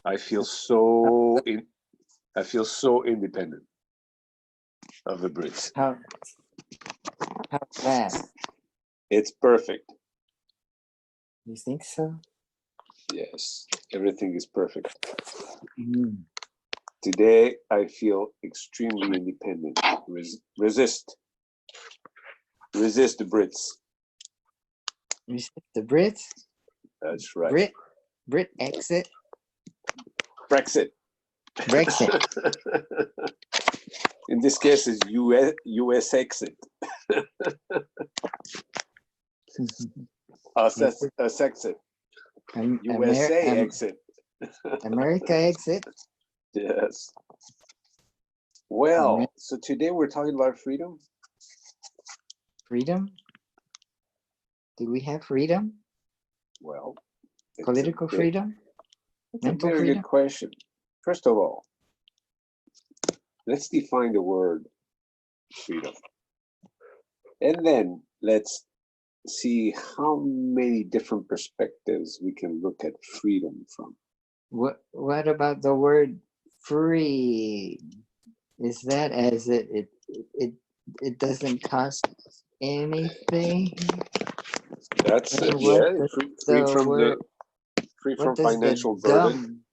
I feel so I feel so independent of the Brits. How's that? It's perfect. You think so? Yes, everything is perfect. Mm. Today, I feel extremely independent. Resist the Brits. Resist the Brits? That's right. Brit exit? Brexit. Brexit. In this case, it's US exit. Us exit. USA exit. America exit. Yes. Well, so today we're talking about freedom. Freedom? Do we have freedom? Well, political freedom? It's a very good question. First of all, let's define the word freedom. And then let's see how many different perspectives we can look at freedom from. What about the word free? Is that as it doesn't cost anything? That's free from financial burden.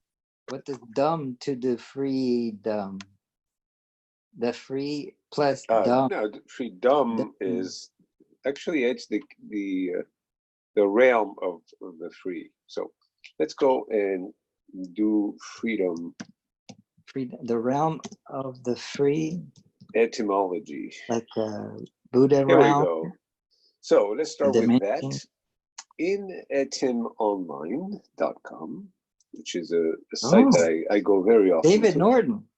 What does dumb to the freedom? The free plus dumb. No, freedom is actually it's the realm of the free. So let's go and do freedom. The realm of the free. Etymology. Like Buddha realm. Here we go. So let's start with that. In etymonline.com, which is a site that I go very often. David Norton.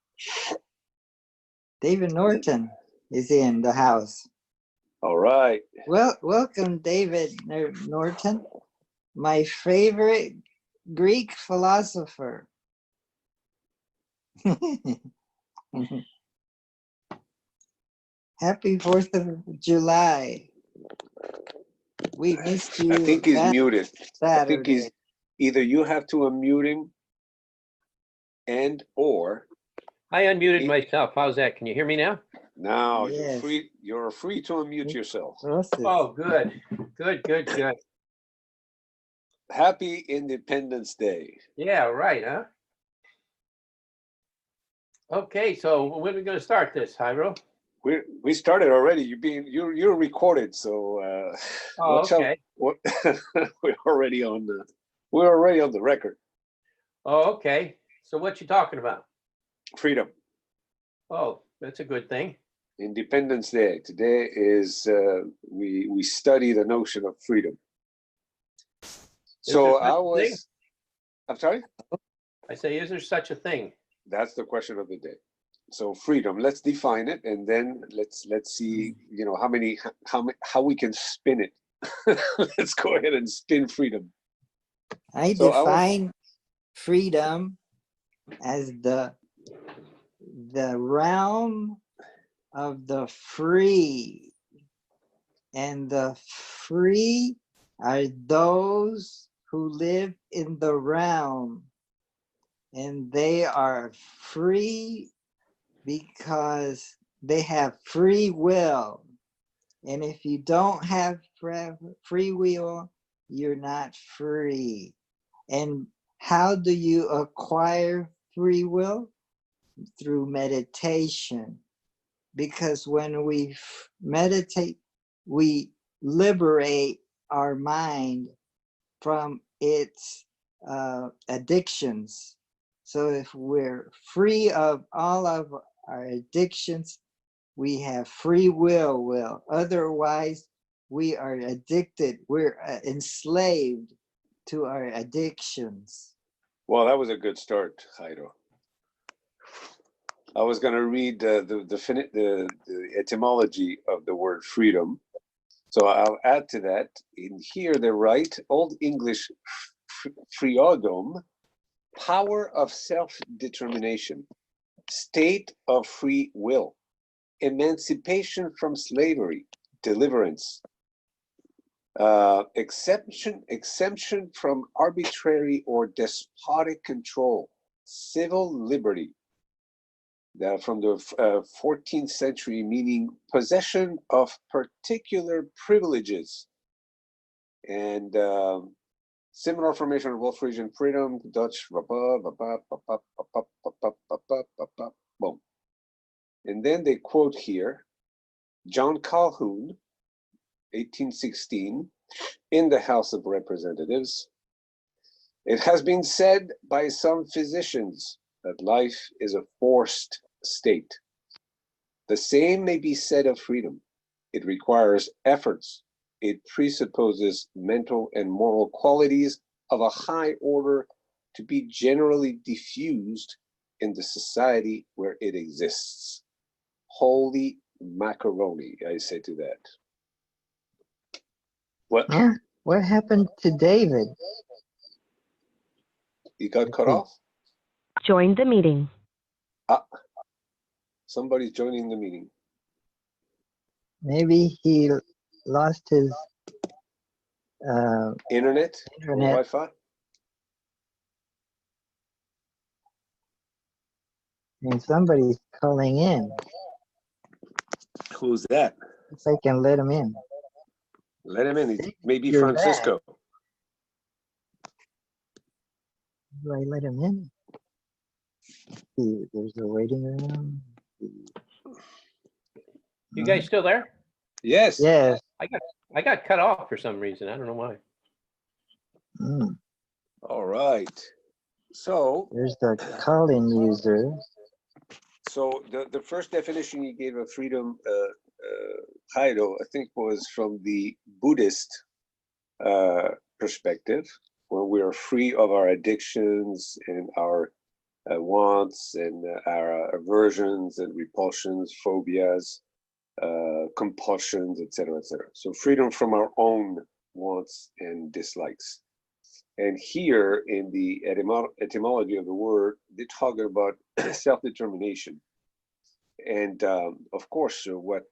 David Norton is in the house. All right. Well, welcome, David Norton, my favorite Greek philosopher. Happy 4th of July. We missed you. I think he's muted. Saturday. I think he's either you have to unmute him or I unmuted myself. How's that? Can you hear me now? Now you're free to unmute yourself. Oh, good. Good. Happy Independence Day. Yeah, right, huh? Okay, so when are we going to start this, Jairo? We started already. You're recorded, so okay. We're already on the record. Oh, okay. So what you talking about? Freedom. Oh, that's a good thing. Independence Day. Today is we study the notion of freedom. So I'm sorry? I say, is there such a thing? That's the question of the day. So freedom, let's define it, and then let's see, how we can spin it. Let's go ahead and spin freedom. I define freedom as the realm of the free, and the free are those who live in the realm, and they are free because they have free will. And if you don't have free will, you're not free. And how do you acquire free will? Through meditation. Because when we meditate, we liberate our mind from its addictions. So if we're free of all of our addictions, we have free will. Otherwise, we are addicted. We're enslaved to our addictions. Well, that was a good start, Jairo. I was going to read the etymology of the word freedom. So I'll add to that. In here, they write Old English freedom, power of self-determination, state of free will, emancipation from slavery, deliverance, exemption from arbitrary or despotic control, civil liberty. That from the 14th century, meaning possession of particular privileges. And similar formation of Wolf-Frisian freedom, Dutch, boom. And then they quote here, John Calhoun, 1816, in the House of Representatives. It has been said by some physicians that life is a forced state. The same may be said of freedom. It requires efforts. It presupposes mental and moral qualities of a high order to be generally diffused in the society where it exists. Holy macaroni, I say to that. What? Yeah. What happened to David? He got cut off? Join the meeting. Somebody's joining the meeting. Maybe he lost his Internet? Or internet. Wi-Fi? And somebody's calling in. Who's that? If I can let him in. Let him in. Maybe You're Francisco. Do I let him in? There's a waiting room. You guys still there? Yes. Yes. I got cut off for some reason. I don't know why. Mm. All right. So, There's the call-in user. so the first definition you gave of freedom, Jairo, I think was from the Buddhist perspective, where we are free of our addictions and our wants and our aversions and repulsions, phobias, compulsions, etc., etc. So freedom from our own wants and dislikes. And here in the etymology of the word, they talk about self-determination. And of course, what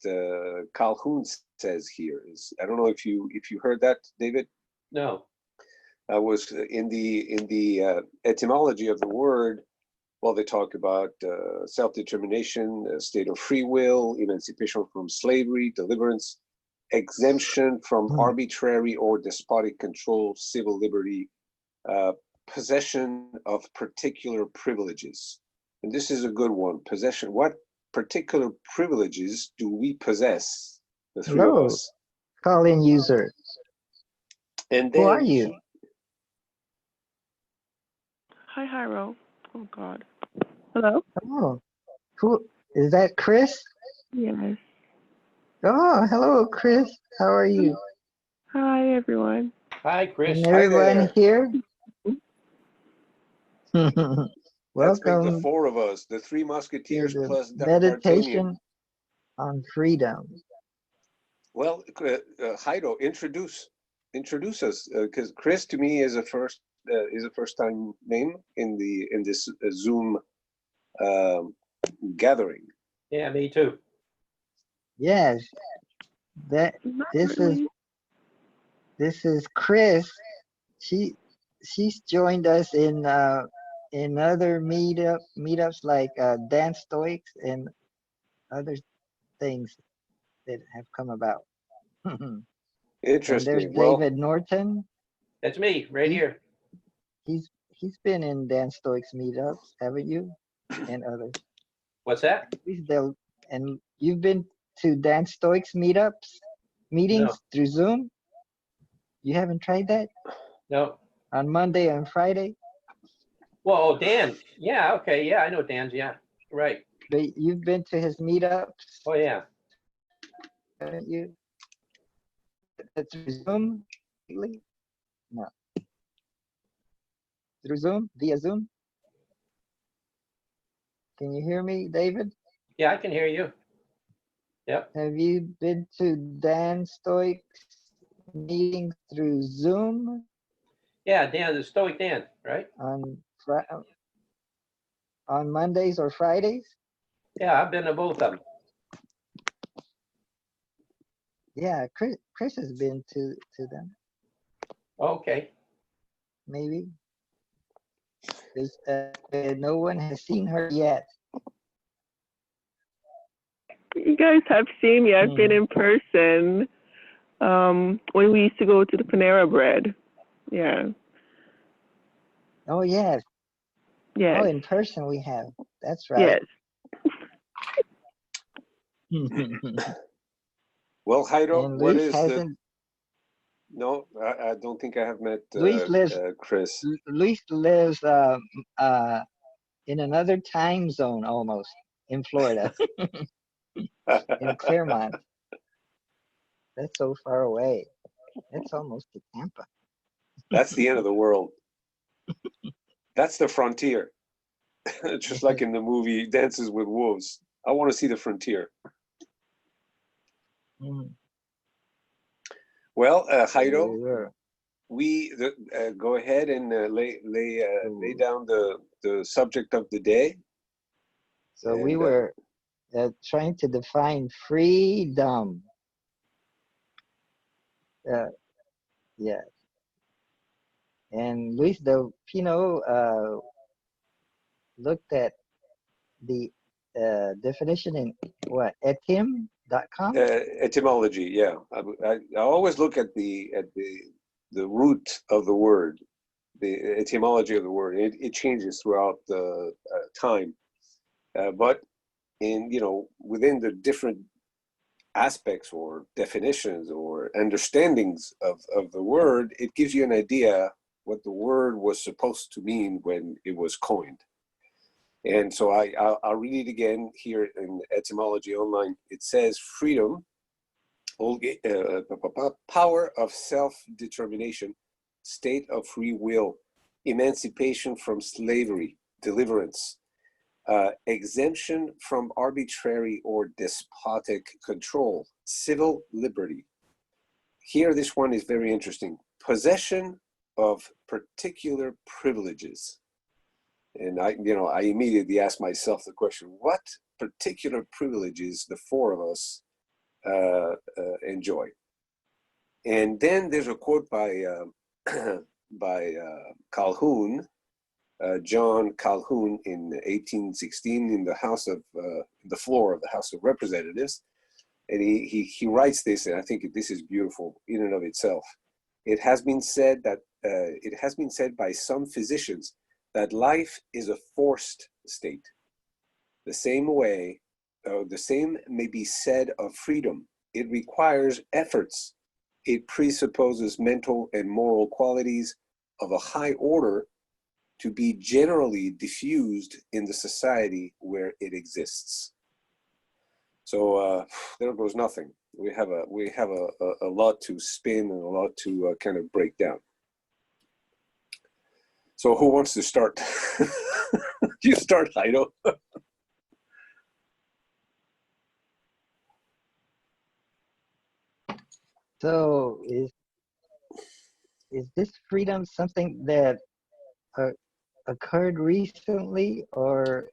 Calhoun says here is, I don't know if you heard that, David. No. I was in the etymology of the word. Well, they talk about self-determination, a state of free will, emancipation from slavery, deliverance, exemption from arbitrary or despotic control, civil liberty, possession of particular privileges. And this is a good one. Possession. What particular privileges do we possess, the three of Hello. us? Call-in user. And Who then are you? Hi, Hyro. Oh, God. Hello? Oh, who is that? Chris? Yes. Oh, hello, Chris. How are you? Hi, everyone. Hi, Chris. And Hi everyone there. here? Let's make Welcome the four of us, the three to musketeers the plus D'Artagnan. meditation on freedom. Well, Jairo, introduce us, because Chris to me is a first time name in this Zoom gathering. Yeah, me too. Yes, that Not this really. is Chris. She's joined us in other meetups like Dance Stoics and other things that have come about. And there's Interesting. Well, David Norton. That's me right here. He's been in Dance Stoics meetups, haven't you? And others. What's that? And you've been to Dance Stoics meetups, meetings No. through Zoom? You haven't tried that? No. On Monday and Friday? Whoa, Dan. Yeah, okay. Yeah, I know Dan's. Yeah, right. But you've been to his meetups, Oh, yeah. haven't you? Through Zoom? Lately? No. Through Zoom? Via Zoom? Can you hear me, David? Yeah, I can hear you. Yep. Have you been to Dan Stoics meetings through Zoom Yeah, Dan, the Stoic Dan, right? on Mondays or Fridays? Yeah, I've been to both of them. Yeah, Chris has been to them, Okay. maybe. No one has seen her yet. You guys have seen me. I've been in person when we used to go to the Panera Bread. Yeah. Oh, yes. Yes. Oh, in person we have. That's right. Yes. Well, Jairo, And what Luis is the? hasn't. No, I don't think I have met Luis lives. Chris. Luis lives in another time zone almost in Florida, in Claremont. That's so far away. That's almost to Tampa. That's the end of the world. That's the frontier. Just like in the movie Dances with Wolves. I want to see the frontier. Mm. Well, So Jairo, we were. go ahead and lay down the subject of the day. So we And, were trying to define freedom. Yeah. And Luis Del Pino looked at the definition in what, etim.com? etymology, yeah. I always look at the root of the word, the etymology of the word. It changes throughout the time, but within the different aspects or definitions or understandings of the word, it gives you an idea what the word was supposed to mean when it was coined. And so I'll read it again here in Etymology Online. It says freedom, power of self-determination, state of free will, emancipation from slavery, deliverance, exemption from arbitrary or despotic control, civil liberty. Here, this one is very interesting. Possession of particular privileges. And I immediately asked myself the question, what particular privileges the four of us enjoy? And then there's a quote by Calhoun, John Calhoun, in 1816 in the floor of the House of Representatives. And he writes this, and I think this is beautiful in and of itself. It has been said by some physicians that life is a forced state. The same may be said of freedom. It requires efforts. It presupposes mental and moral qualities of a high order to be generally diffused in the society where it exists. So there goes nothing. We have a lot to spin and a lot to kind of break down. So who wants to start? You start, Jairo. So is this freedom something that occurred recently, or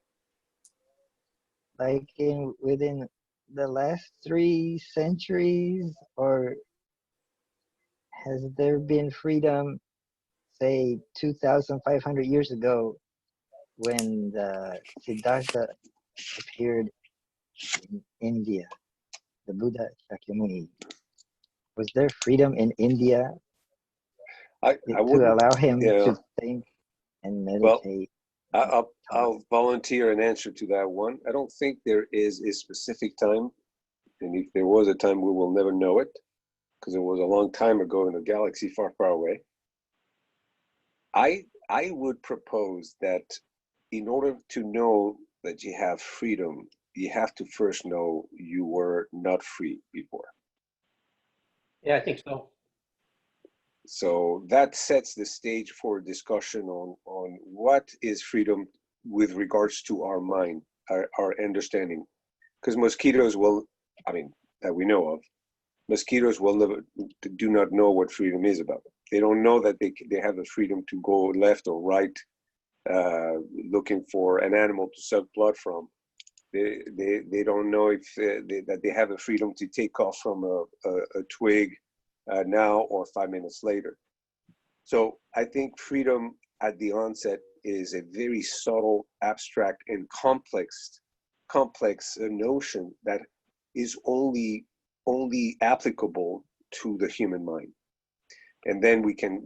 like within the last 3 centuries, or has there been freedom, say, 2,500 years ago when the Siddhartha appeared in India, the Buddha Shakyamuni? Was there freedom in India I to wouldn't. allow him Yeah. to think and Well, meditate? I'll volunteer an answer to that one. I don't think there is a specific time, and if there was a time, we will never know it, because it was a long time ago in a galaxy far, far away. I would propose that in order to know that you have freedom, you have to first know you were not free before. Yeah, I think so. So that sets the stage for a discussion on what is freedom with regards to our mind, our understanding. Because mosquitoes that we know of, mosquitoes do not know what freedom is about. They don't know that they have the freedom to go left or right, looking for an animal to suck blood from. They don't know if that they have the freedom to take off from a twig now or 5 minutes later. So I think freedom at the onset is a very subtle, abstract, and complex notion that is only applicable to the human mind. And then we can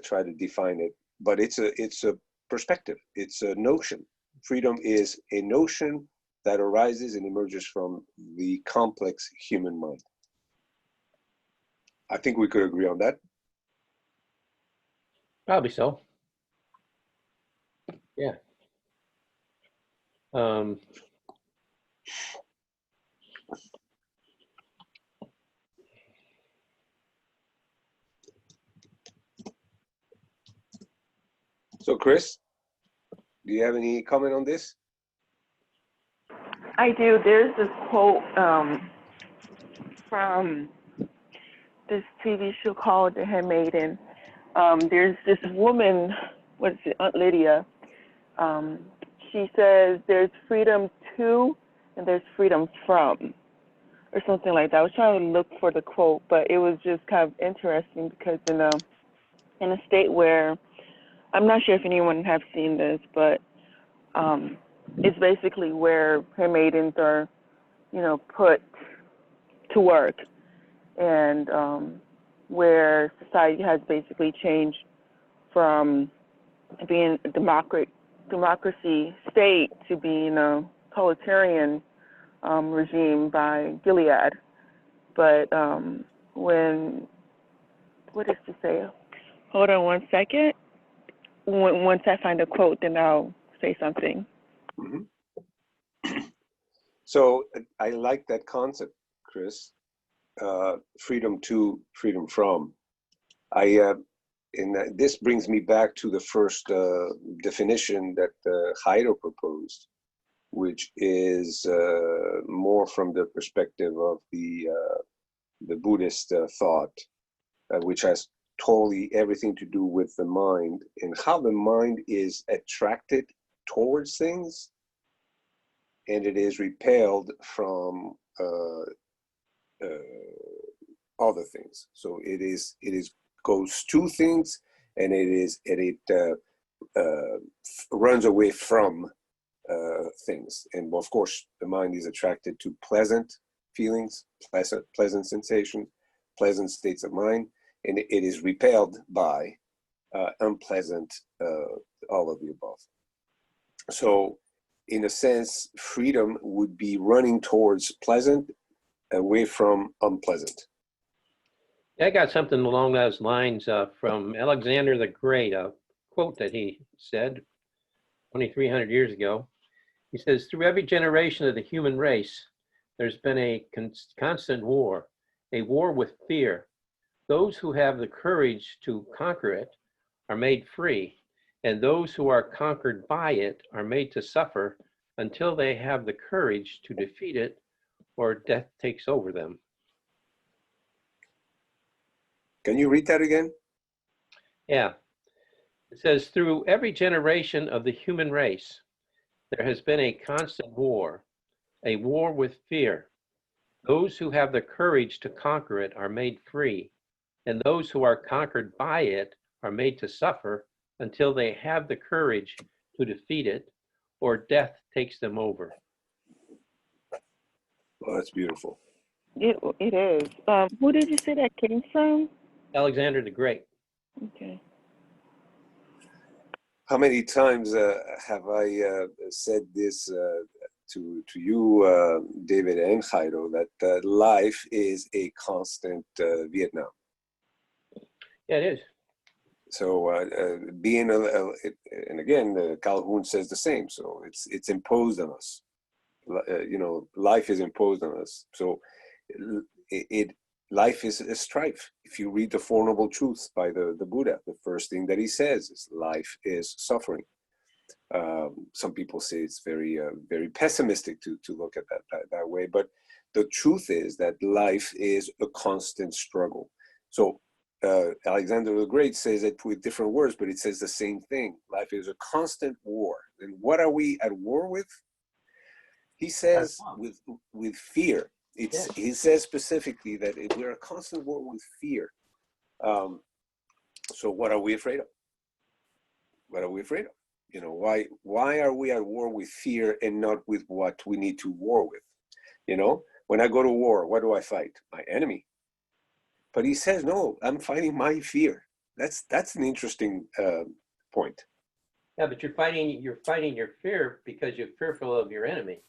try to define it, but it's a perspective. It's a notion. Freedom is a notion that arises and emerges from the complex human mind. I think we could agree on that. Probably so. Yeah. So Chris, do you have any comment on this? I do. There's this quote from this TV show called The Handmaiden. There's this woman, what's it, Aunt Lydia. She says there's freedom to and there's freedom from, or something like that. I was trying to look for the quote, but it was just kind of interesting because in a state where, I'm not sure if anyone have seen this, but it's basically where handmaidens are, put to work, and where society has basically changed from being a democracy state to being a totalitarian regime by Gilead. But what is to say? Hold on one second. Once I find a quote, then I'll say something. Mm-hmm. So I like that concept, Chris. Freedom to, freedom from. This brings me back to the first definition that Jairo proposed, which is more from the perspective of the Buddhist thought, which has totally everything to do with the mind and how the mind is attracted towards things, and it is repelled from other things. So it goes to things, and it runs away from things. And of course, the mind is attracted to pleasant feelings, pleasant sensations, pleasant states of mind, and it is repelled by unpleasant, all of the above. So in a sense, freedom would be running towards pleasant, away from unpleasant. I got something along those lines from Alexander the Great, a quote that he said 2,300 years ago. He says, through every generation of the human race, there's been a constant war, a war with fear. Those who have the courage to conquer it are made free, and those who are conquered by it are made to suffer until they have the courage to defeat it or death takes over them. Can you read that again? Yeah. It says, through every generation of the human race, there has been a constant war, a war with fear. Those who have the courage to conquer it are made free, and those who are conquered by it are made to suffer until they have the courage to defeat it or death takes them over. Oh, that's beautiful. It is. Who did you say that came from? Alexander the Great. Okay. How many times have I said this to you, David and Jairo, that life is a constant Vietnam? Yeah, it is. So being and again, Calhoun says the same. So it's imposed on us. Life is imposed on us. So life is a strife. If you read the Four Noble Truths by the Buddha, the first thing that he says is life is suffering. Some people say it's very very pessimistic to look at that way, but the truth is that life is a constant struggle. So Alexander the Great says it with different words, but it says the same thing. Life is a constant war. And what are we at war with? He says with fear. He says specifically that we're a constant war with fear. So what are we afraid of? What are we afraid of? You know, why are we at war with fear and not with what we need to war with? You know, when I go to war, what do I fight? My enemy. But he says, no, I'm fighting my fear. That's an interesting point. Yeah, but you're fighting your fear because you're fearful of your enemy.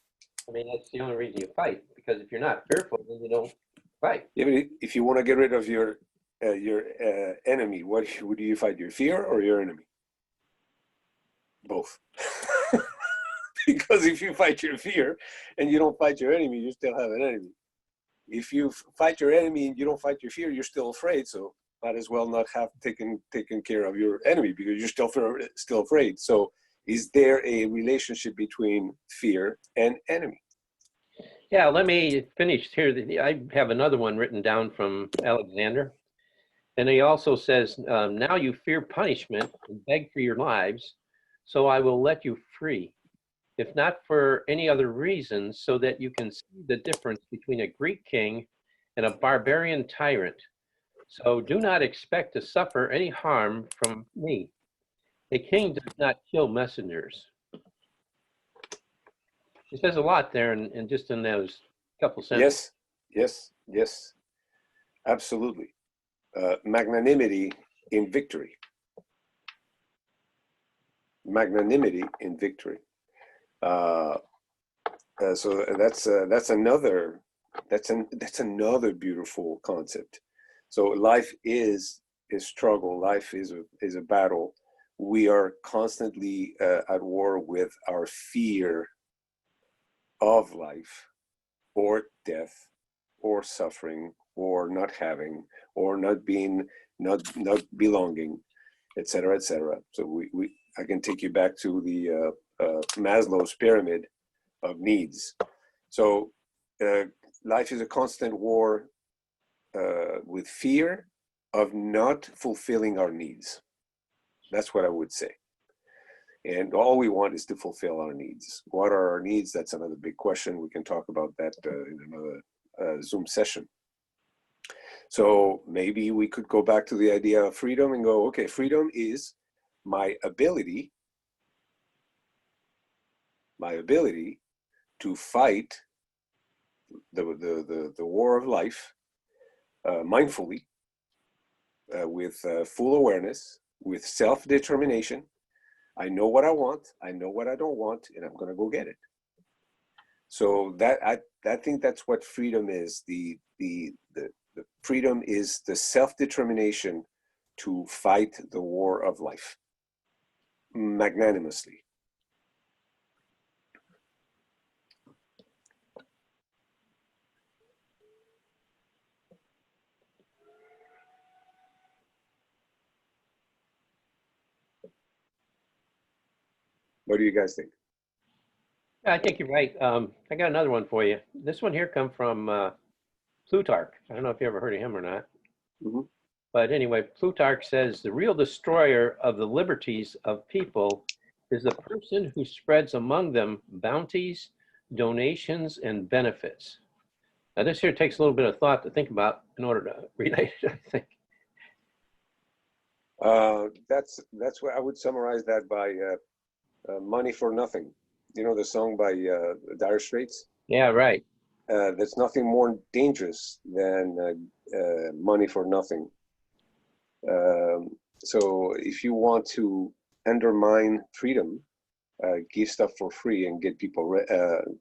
I mean, that's the only reason you fight. Because if you're not fearful, then you don't fight. Yeah, but if you want to get rid of your enemy, what do you fight? Your fear or your enemy? Both. Because if you fight your fear and you don't fight your enemy, you still have an enemy. If you fight your enemy and you don't fight your fear, you're still afraid. So might as well not have taken care of your enemy because you're still afraid. So is there a relationship between fear and enemy? Yeah, let me finish here. I have another one written down from Alexander. And he also says, now you fear punishment and beg for your lives, so I will let you free, if not for any other reason, so that you can see the difference between a Greek king and a barbarian tyrant. So do not expect to suffer any harm from me. A king does not kill messengers. He says a lot there, and just in those couple sentences. Yes, absolutely. Magnanimity in victory. Magnanimity in victory. So that's another beautiful concept. So life is a struggle. Life is a battle. We are constantly at war with our fear of life, or death, or suffering, or not having, or not belonging, etc., etc. So I can take you back to the Maslow's pyramid of needs. So life is a constant war with fear of not fulfilling our needs. That's what I would say. And all we want is to fulfill our needs. What are our needs? That's another big question. We can talk about that in another Zoom session. So maybe we could go back to the idea of freedom and go, okay, freedom is my ability to fight the war of life mindfully, with full awareness, with self-determination. I know what I want, I know what I don't want, and I'm gonna go get it. So I think that's what freedom is. The freedom is the self-determination to fight the war of life magnanimously. What do you guys think? Yeah, I think you're right. I got another one for you. This one here come from Plutarch. I don't know if you ever heard of him or not. Mhm. But anyway, Plutarch says the real destroyer of the liberties of people is the person who spreads among them bounties, donations, and benefits. Now, this here takes a little bit of thought to think about in order to relate it, I think. That's what I would summarize that by money for nothing. You know the song by Dire Straits? Yeah, right. There's nothing more dangerous than money for nothing. So if you want to undermine freedom, give stuff for free and get people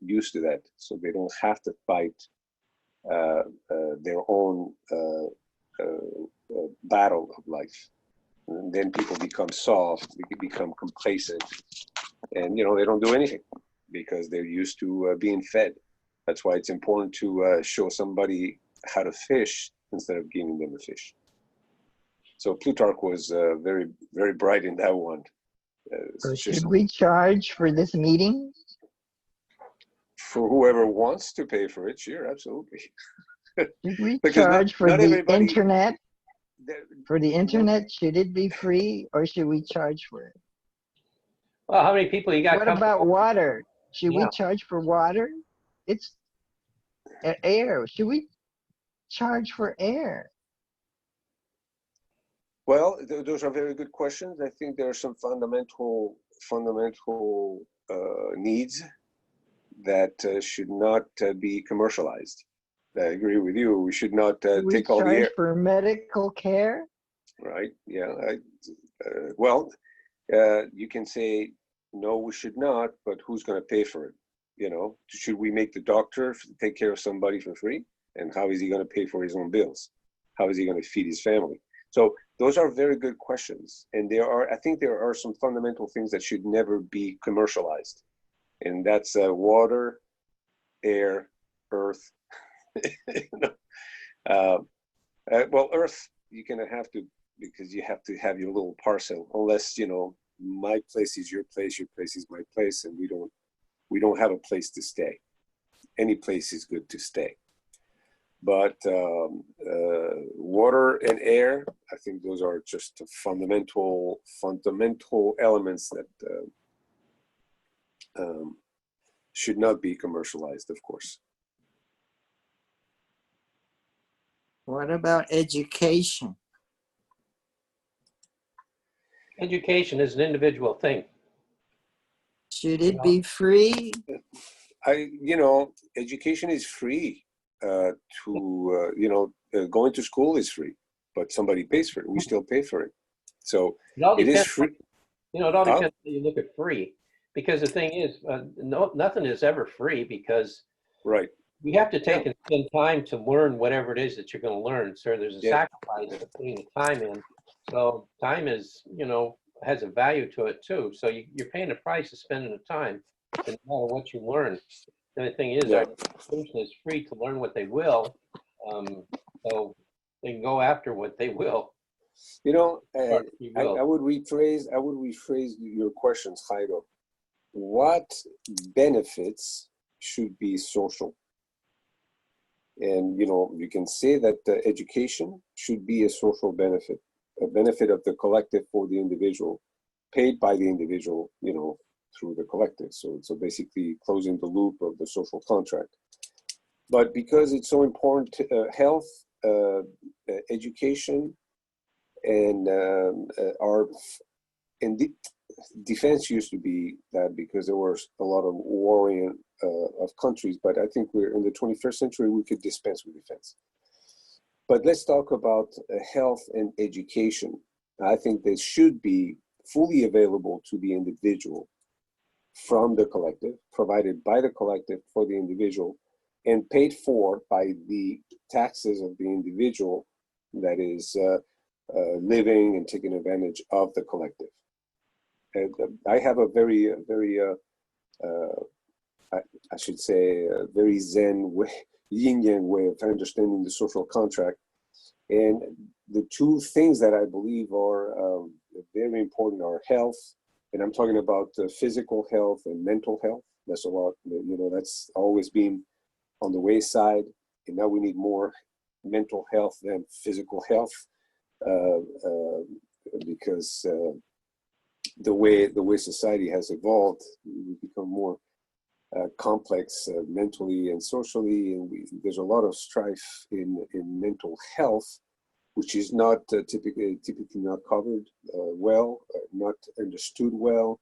used to that, so they don't have to fight their own battle of life. And then people become soft, they become complacent, and they don't do anything because they're used to being fed. That's why it's important to show somebody how to fish instead of giving them a fish. So Plutarch was very, very bright in that one. So should we charge for this meeting? For whoever wants to pay for it, sure, absolutely. Should we Because charge for not the everybody- internet? For the internet, should it be free or should we charge for it? Well, how many people you got? What about water? Should we Yeah. charge for water? It's air. Should we charge for air? Well, those are very good questions. I think there are some fundamental needs that should not be commercialized. I agree with you. We should not Do we take all the charge air. for medical care? Right? Yeah. You can say no, we should not, but who's going to pay for it? You know, should we make the doctor take care of somebody for free? And how is he going to pay for his own bills? How is he going to feed his family? So those are very good questions. And I think there are some fundamental things that should never be commercialized. And that's water, air, earth. Well, earth, you're going to have to, because you have to have your little parcel, unless, you know, my place is your place is my place, and we don't have a place to stay. Any place is good to stay. But water and air, I think those are just fundamental elements that should not be commercialized, of course. What about education? Education is an individual thing. Should it be free? Education is free. Going to school is free, but somebody pays for it. We still pay for it. So It all it is depends. free. It all depends how you look at free, because the thing is, nothing is ever free, because Right. you have to take and spend time to learn whatever it is that you're going to learn. So there's a sacrifice of putting the time in. So time is, has a value to it too. So you're paying the price of spending the time, no matter what you learn. And the thing is, our institution is free to learn what they will. So they can go after what they will. I would rephrase your questions, Jairo. What benefits should be social? And you can say that education should be a social benefit, a benefit of the collective for the individual, paid by the individual, through the collective. So basically closing the loop of the social contract. But because it's so important, health, education, and defense used to be that, because there was a lot of warring of countries, but I think we're in the 21st century, we could dispense with defense. But let's talk about health and education. I think they should be fully available to the individual from the collective, provided by the collective for the individual, and paid for by the taxes of the individual that is living and taking advantage of the collective. And I have a very I should say, a very Zen way, yin-yang way of understanding the social contract. And the two things that I believe are very important are health, and I'm talking about physical health and mental health. That's a lot, that's always been on the wayside, and now we need more mental health than physical health, because the way society has evolved, we become more complex mentally and socially, and there's a lot of strife in mental health, which is not typically not covered well, not understood well.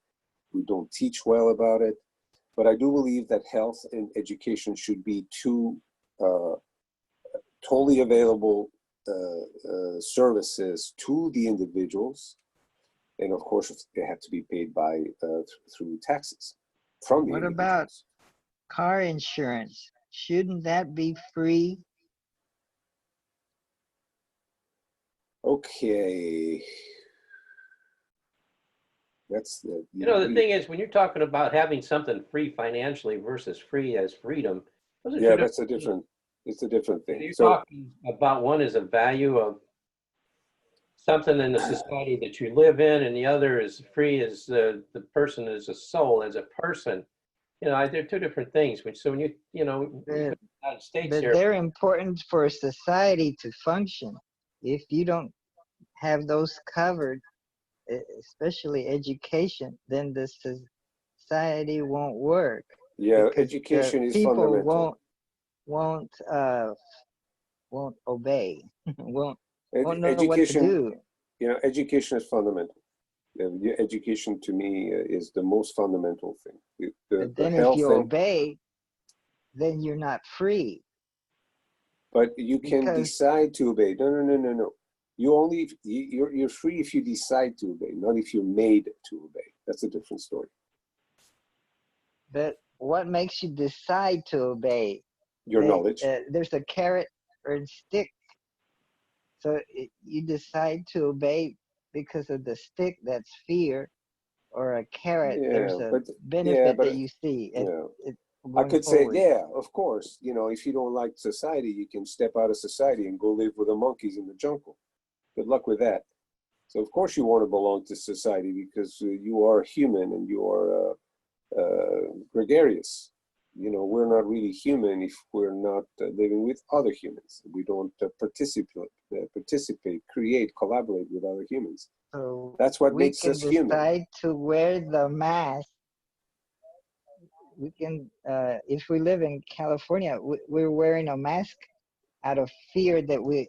We don't teach well about it. But I do believe that health and education should be two totally available services to the individuals, and of course they have to be paid by through taxes from the individuals. What about car insurance? Shouldn't that be free? Okay. That's the The thing is, when you're talking about having something free financially versus free as freedom, those are that's it's a different thing. You're talking about one is a value of something in the society that you live in, and the other is free as the person as a soul, as a person. They're two different things. So when United States But here, they're important for a society to function. If you don't have those covered, especially education, then the society won't work. Yeah, because education is people fundamental. won't obey, won't know what to Education, do. Education is fundamental. Education to me is the most fundamental thing. But then if health you and, obey, then you're not free. but you can Because decide to obey. No. You're free if you decide to obey, not if you're made to obey. That's a different story. but what makes you decide to obey? Your knowledge. There's a carrot or a stick. So you decide to obey because of the stick, that's fear, or a carrot, there's a benefit that you see. I could say, forward. yeah, of course. If you don't like society, you can step out of society and go live with the monkeys in the jungle. Good luck with that. So of course you want to belong to society because you are human and you are gregarious. We're not really human if we're not living with other humans. We don't participate, create, collaborate with other humans. So that's what we makes can us human. decide to wear the mask. We can, if we live in California, we're wearing a mask out of fear that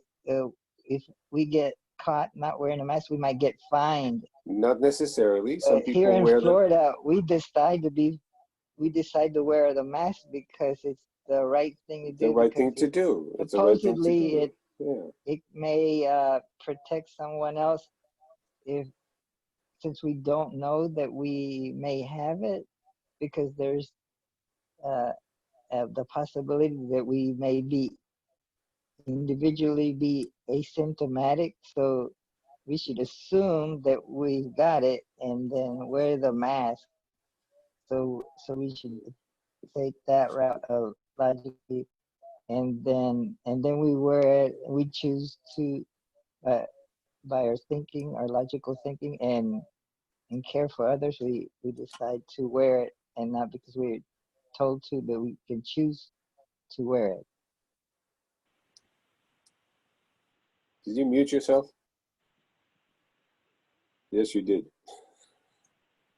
if we get caught not wearing a mask, we might get fined. Not necessarily. Some people here in wear Florida, we decide to wear the mask because it's the right thing to do. The right thing to do. It's the right thing to do. It may protect someone else since we don't know that we may have it, because there's the possibility that we may be individually be asymptomatic. So we should assume that we've got it and then wear the mask. So we should take that route of logically, and then we wear it. We choose to by our thinking, our logical thinking, and care for others. We decide to wear it, and not because we're told to, but we can choose to wear it. Did you mute yourself? Yes, you did.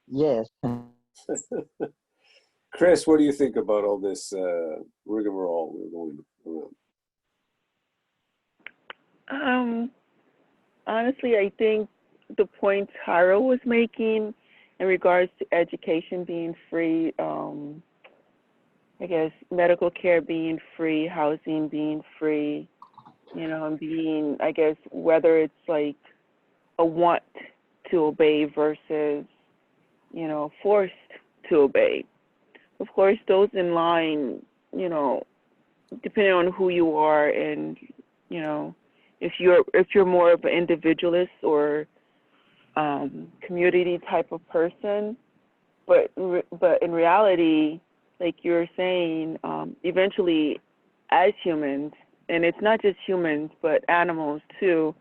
Yes. Chris, what do you think about all this rigmarole we're going around? Honestly, I think the point Tyra was making in regards to education being free, I guess medical care being free, housing being free, and being, I guess, whether it's like a want to obey versus, forced to obey. Of course, those in line, depending on who you are and, if you're more of an individualist or community type of person, but in reality, like you're saying, eventually, as humans, and it's not just humans but animals too,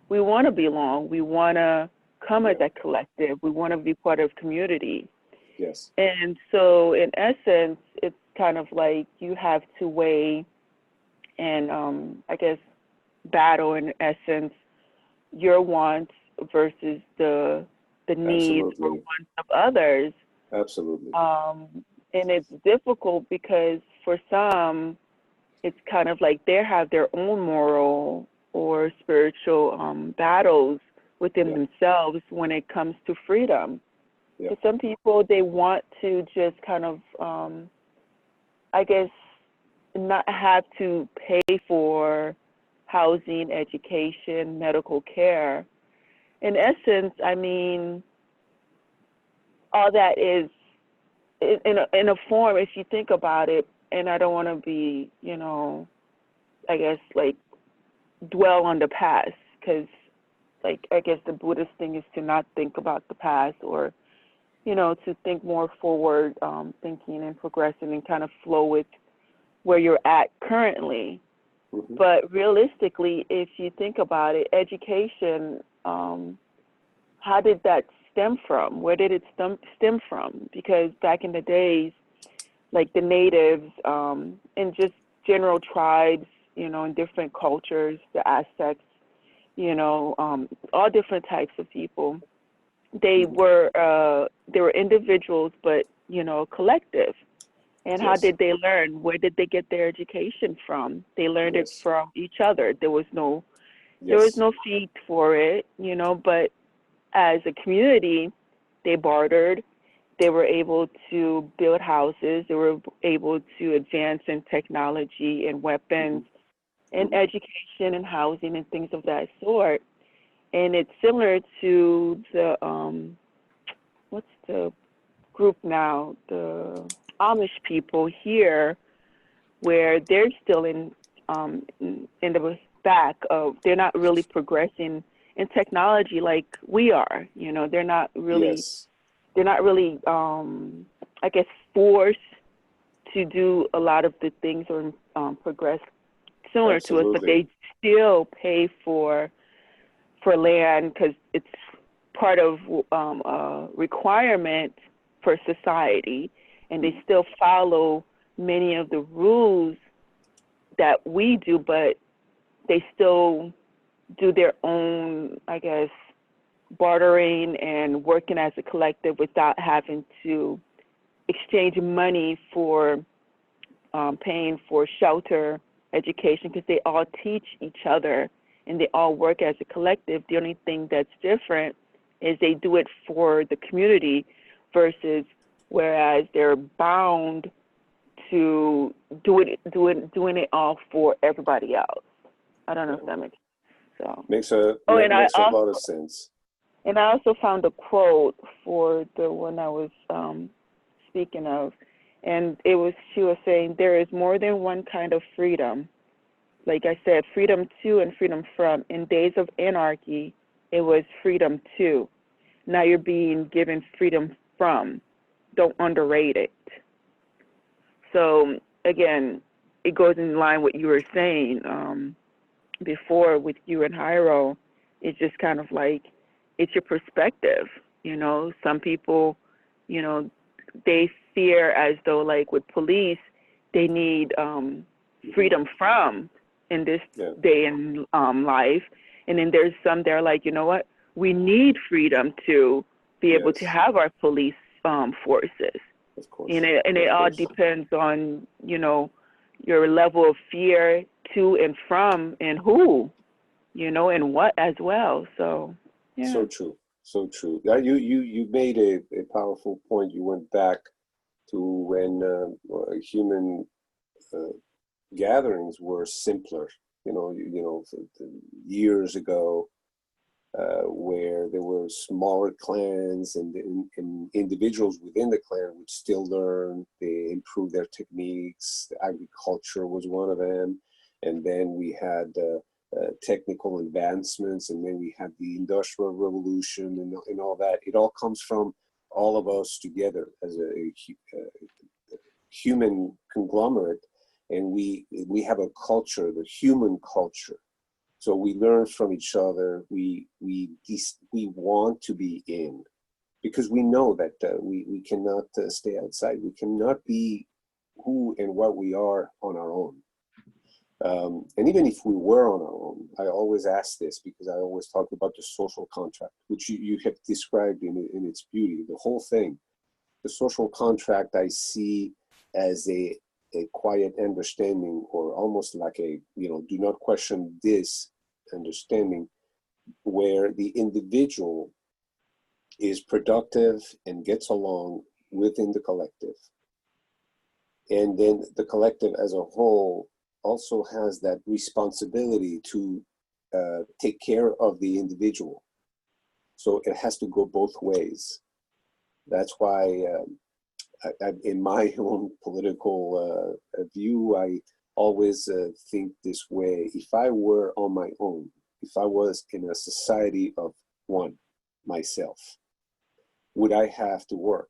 we want to belong. We want to come as a collective. We want to be part of community. Yes. And so, in essence, it's kind of like you have to weigh and, I guess, battle, in essence, your wants versus the needs or wants of others. Absolutely. And it's difficult because for some, it's kind of like they have their own moral or spiritual battles within themselves when it comes to freedom. For some people, they want to just kind of, I guess, not have to pay for housing, education, medical care. In essence, I mean, all that is, in a form, if you think about it, and I don't want to be, I guess, like, dwell on the past, because, like, I guess the Buddhist thing is to not think about the past, or, to think more forward, thinking and progressing and kind of flow with where you're at currently. Mm-hmm. But realistically, if you think about it, education, how did that stem from? Where did it stem from? Because back in the days, like the natives and just general tribes, in different cultures, the Aztecs, all different types of people, they were individuals, but, collective. And how did they learn? Where did they get their education from? They learned it from each other. There was no, There was Yes. no fee for it, but as a community, they bartered. They were able to build houses. They were able to advance in technology and weapons and education and housing and things of that sort. And it's similar to the what's the group now? The Amish people here, where they're still in the back of, they're not really progressing in technology like we are. They're not really Yes. I guess, forced to do a lot of the things or progress similar to us, but Absolutely. they still pay for land because it's part of a requirement for society, and they still follow many of the rules that we do, but they still do their own, I guess, bartering and working as a collective without having to exchange money for paying for shelter, education, because they all teach each other and they all work as a collective. The only thing that's different is they do it for the community versus whereas they're bound to doing it all for everybody else. I don't know if that makes sense. So. Makes a Oh, and makes a lot of sense. And I also found a quote for the one I was speaking of, and she was saying there is more than one kind of freedom. Like I said, freedom to and freedom from. In days of anarchy, it was freedom to. Now you're being given freedom from. Don't underrate it. So again, it goes in line with what you were saying before with you and Jairo. It's just kind of like, it's your perspective. Some people, they fear as though, like with police, they need freedom from in this day in life. And then there's some that are like, you know what, we need freedom to be able to have our police forces. Of course. And it all depends on, your level of fear to and from and who, and what as well. So, yeah. So true. So true. You made a powerful point. You went back to when human gatherings were simpler. Years ago, where there were smaller clans and individuals within the clan would still learn. They improved their techniques. Agriculture was one of them, and then we had technical advancements, and then we had the Industrial Revolution and all that. It all comes from all of us together as a human conglomerate, and we have a culture, the human culture. So we learn from each other. We want to be in, because we know that we cannot stay outside. We cannot be who and what we are on our own. And even if we were on our own, I always ask this because I always talk about the social contract, which you have described in its beauty, the whole thing. The social contract I see as a quiet understanding, or almost like a, do not question this understanding, where the individual is productive and gets along within the collective. And then the collective as a whole also has that responsibility to take care of the individual. So it has to go both ways. That's why in my own political view, I always think this way. If I were on my own, if I was in a society of one, myself, would I have to work?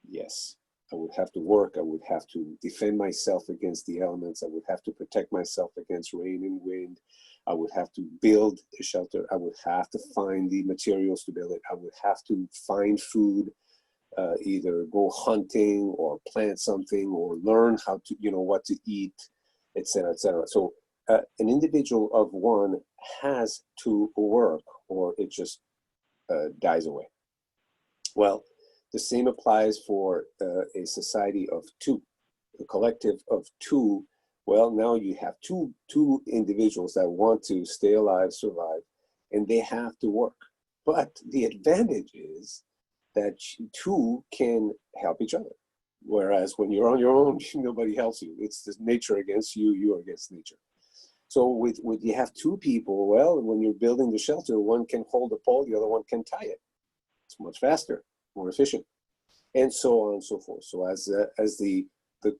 Yes, I would have to work. I would have to defend myself against the elements. I would have to protect myself against rain and wind. I would have to build a shelter. I would have to find the materials to build it. I would have to find food, either go hunting or plant something or learn how to, what to eat, etc., etc. So an individual of one has to work, or it just dies away. Well, the same applies for a society of two, a collective of two Well, now you have two individuals that want to stay alive, survive, and they have to work. But the advantage is that two can help each other. Whereas when you're on your own, nobody helps you. It's just nature against you, you are against nature. So with you have two people, well, when you're building the shelter, one can hold the pole, the other one can tie it. It's much faster, more efficient, and so on and so forth. So as the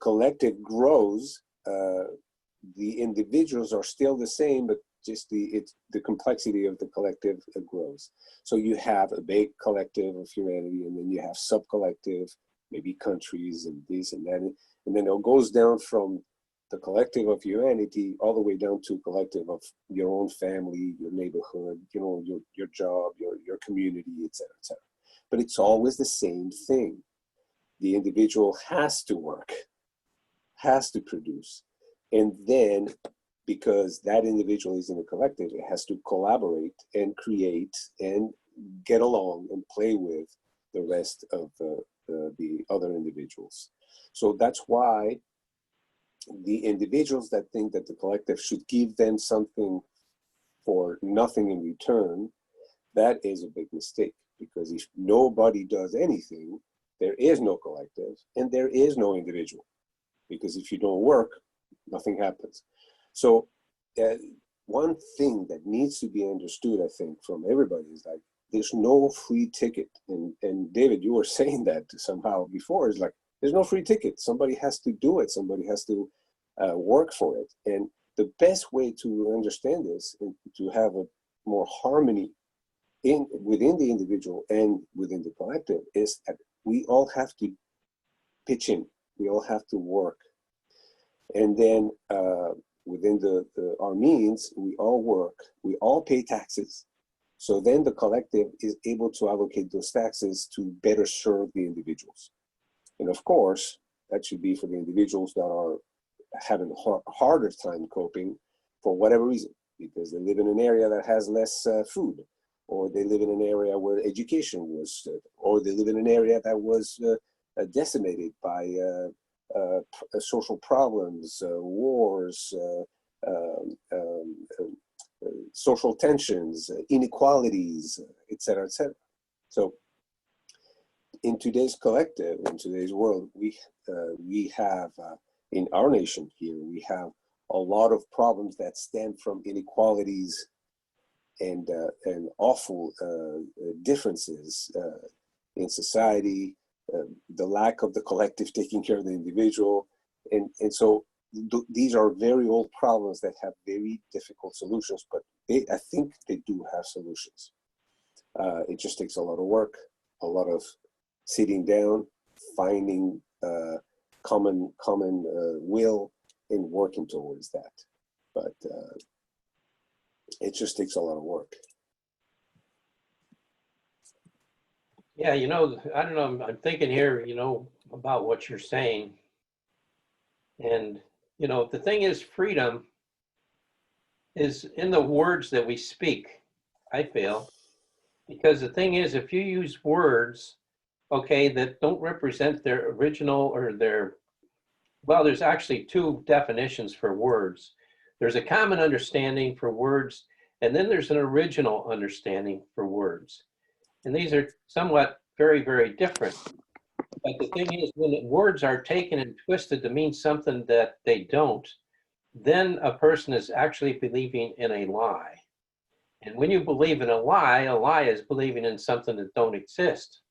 collective grows, the individuals are still the same, but just the complexity of the collective grows. So you have a big collective of humanity, and then you have sub-collective, maybe countries and this and that, and then it goes down from the collective of humanity all the way down to collective of your own family, your neighborhood, your job, your community, etc., etc. But it's always the same thing. The individual has to work, has to produce, and then because that individual is in the collective, it has to collaborate and create and get along and play with the rest of the other individuals. So that's why the individuals that think that the collective should give them something for nothing in return, that is a big mistake, because if nobody does anything, there is no collective and there is no individual, because if you don't work, nothing happens. So one thing that needs to be understood, I think, from everybody is like, there's no free ticket. And David, you were saying that somehow before, is like, there's no free ticket. Somebody has to do it. Somebody has to work for it. And the best way to understand this and to have a more harmony within the individual and within the collective is that we all have to pitch in. We all have to work. And then within our means, we all work. We all pay taxes. So then the collective is able to allocate those taxes to better serve the individuals. And of course, that should be for the individuals that are having a harder time coping for whatever reason, because they live in an area that has less food, or they live in an area where education was, or they live in an area that was decimated by social problems, wars, social tensions, inequalities, etc., etc. So in today's collective, in today's world, we have, in our nation here, we have a lot of problems that stem from inequalities and awful differences in society, the lack of the collective taking care of the individual. And so these are very old problems that have very difficult solutions, but I think they do have solutions. It just takes a lot of work, a lot of sitting down, finding common will and working towards that. But it just takes a lot of work. Yeah, I don't know, I'm thinking here, about what you're saying. And, the thing is, freedom is in the words that we speak, I feel. Because the thing is, if you use words, okay, that don't represent their original or well, there's actually two definitions for words. There's a common understanding for words, and then there's an original understanding for words. And these are somewhat very, very different. But the thing is, when words are taken and twisted to mean something that they don't, then a person is actually believing in a lie. And when you believe in a lie is believing in something that don't exist.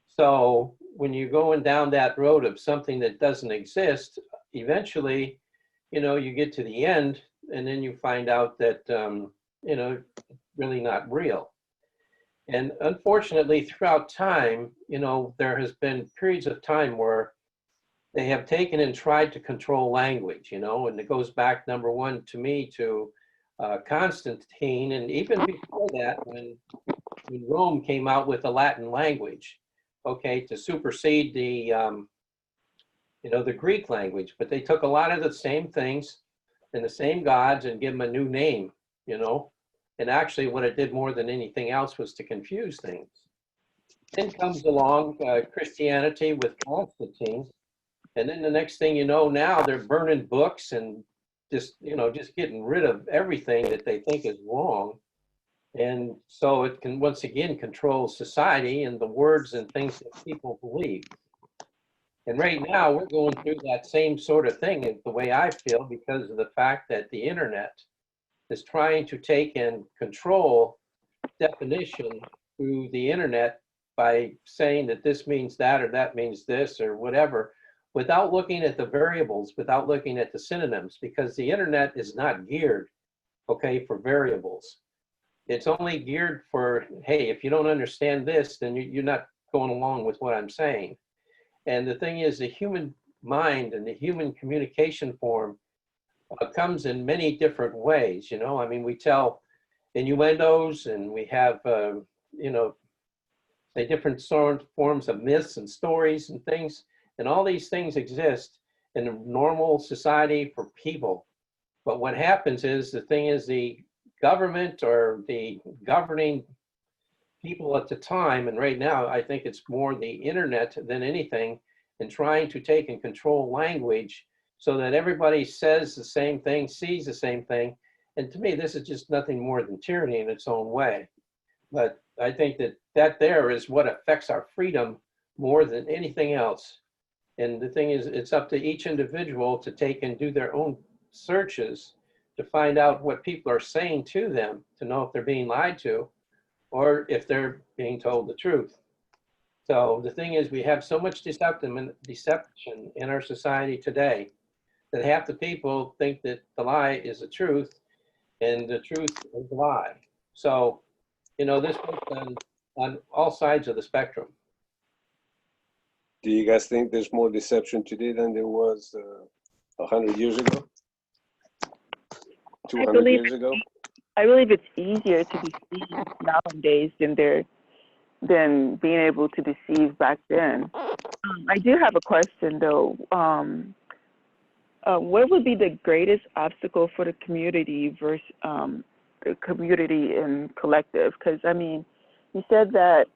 So when you're going down that road of something that doesn't exist, eventually, you get to the end, and then you find out that, really not real. And unfortunately, throughout time, there has been periods of time where they have taken and tried to control language, and it goes back, number one, to me, to Constantine, and even before that, when Rome came out with the Latin language, okay, to supersede the Greek language. But they took a lot of the same things and the same gods and give them a new name, And actually what it did more than anything else was to confuse things. Then comes along Christianity with Constantine. And then the next thing you know, now they're burning books and just, just getting rid of everything that they think is wrong. And so it can once again control society and the words and things that people believe. And right now we're going through that same sort of thing, the way I feel, because of the fact that the internet is trying to take and control definition through the internet by saying that this means that or that means this or whatever, without looking at the variables, without looking at the synonyms, because the internet is not geared, okay, for variables. It's only geared for, hey, if you don't understand this, then you're not going along with what I'm saying. And the thing is, the human mind and the human communication form comes in many different ways. I mean, we tell innuendos, and we have, say different forms of myths and stories and things. And all these things exist in a normal society for people. But what happens is, the thing is, the government or the governing people at the time, and right now, I think it's more the internet than anything, in trying to take and control language so that everybody says the same thing, sees the same thing. And to me, this is just nothing more than tyranny in its own way. But I think that there is what affects our freedom more than anything else. And the thing is, it's up to each individual to take and do their own searches to find out what people are saying to them, to know if they're being lied to or if they're being told the truth. So the thing is, we have so much deception in our society today that half the people think that the lie is the truth and the truth is the lie. So, this was on all sides of the spectrum. Do you guys think there's more deception today than there was 100 years ago? 200 years ago? I believe it's easier to deceive nowadays than being able to deceive back then. I do have a question though. What would be the greatest obstacle for the community versus the community and collective? Because I mean, you said that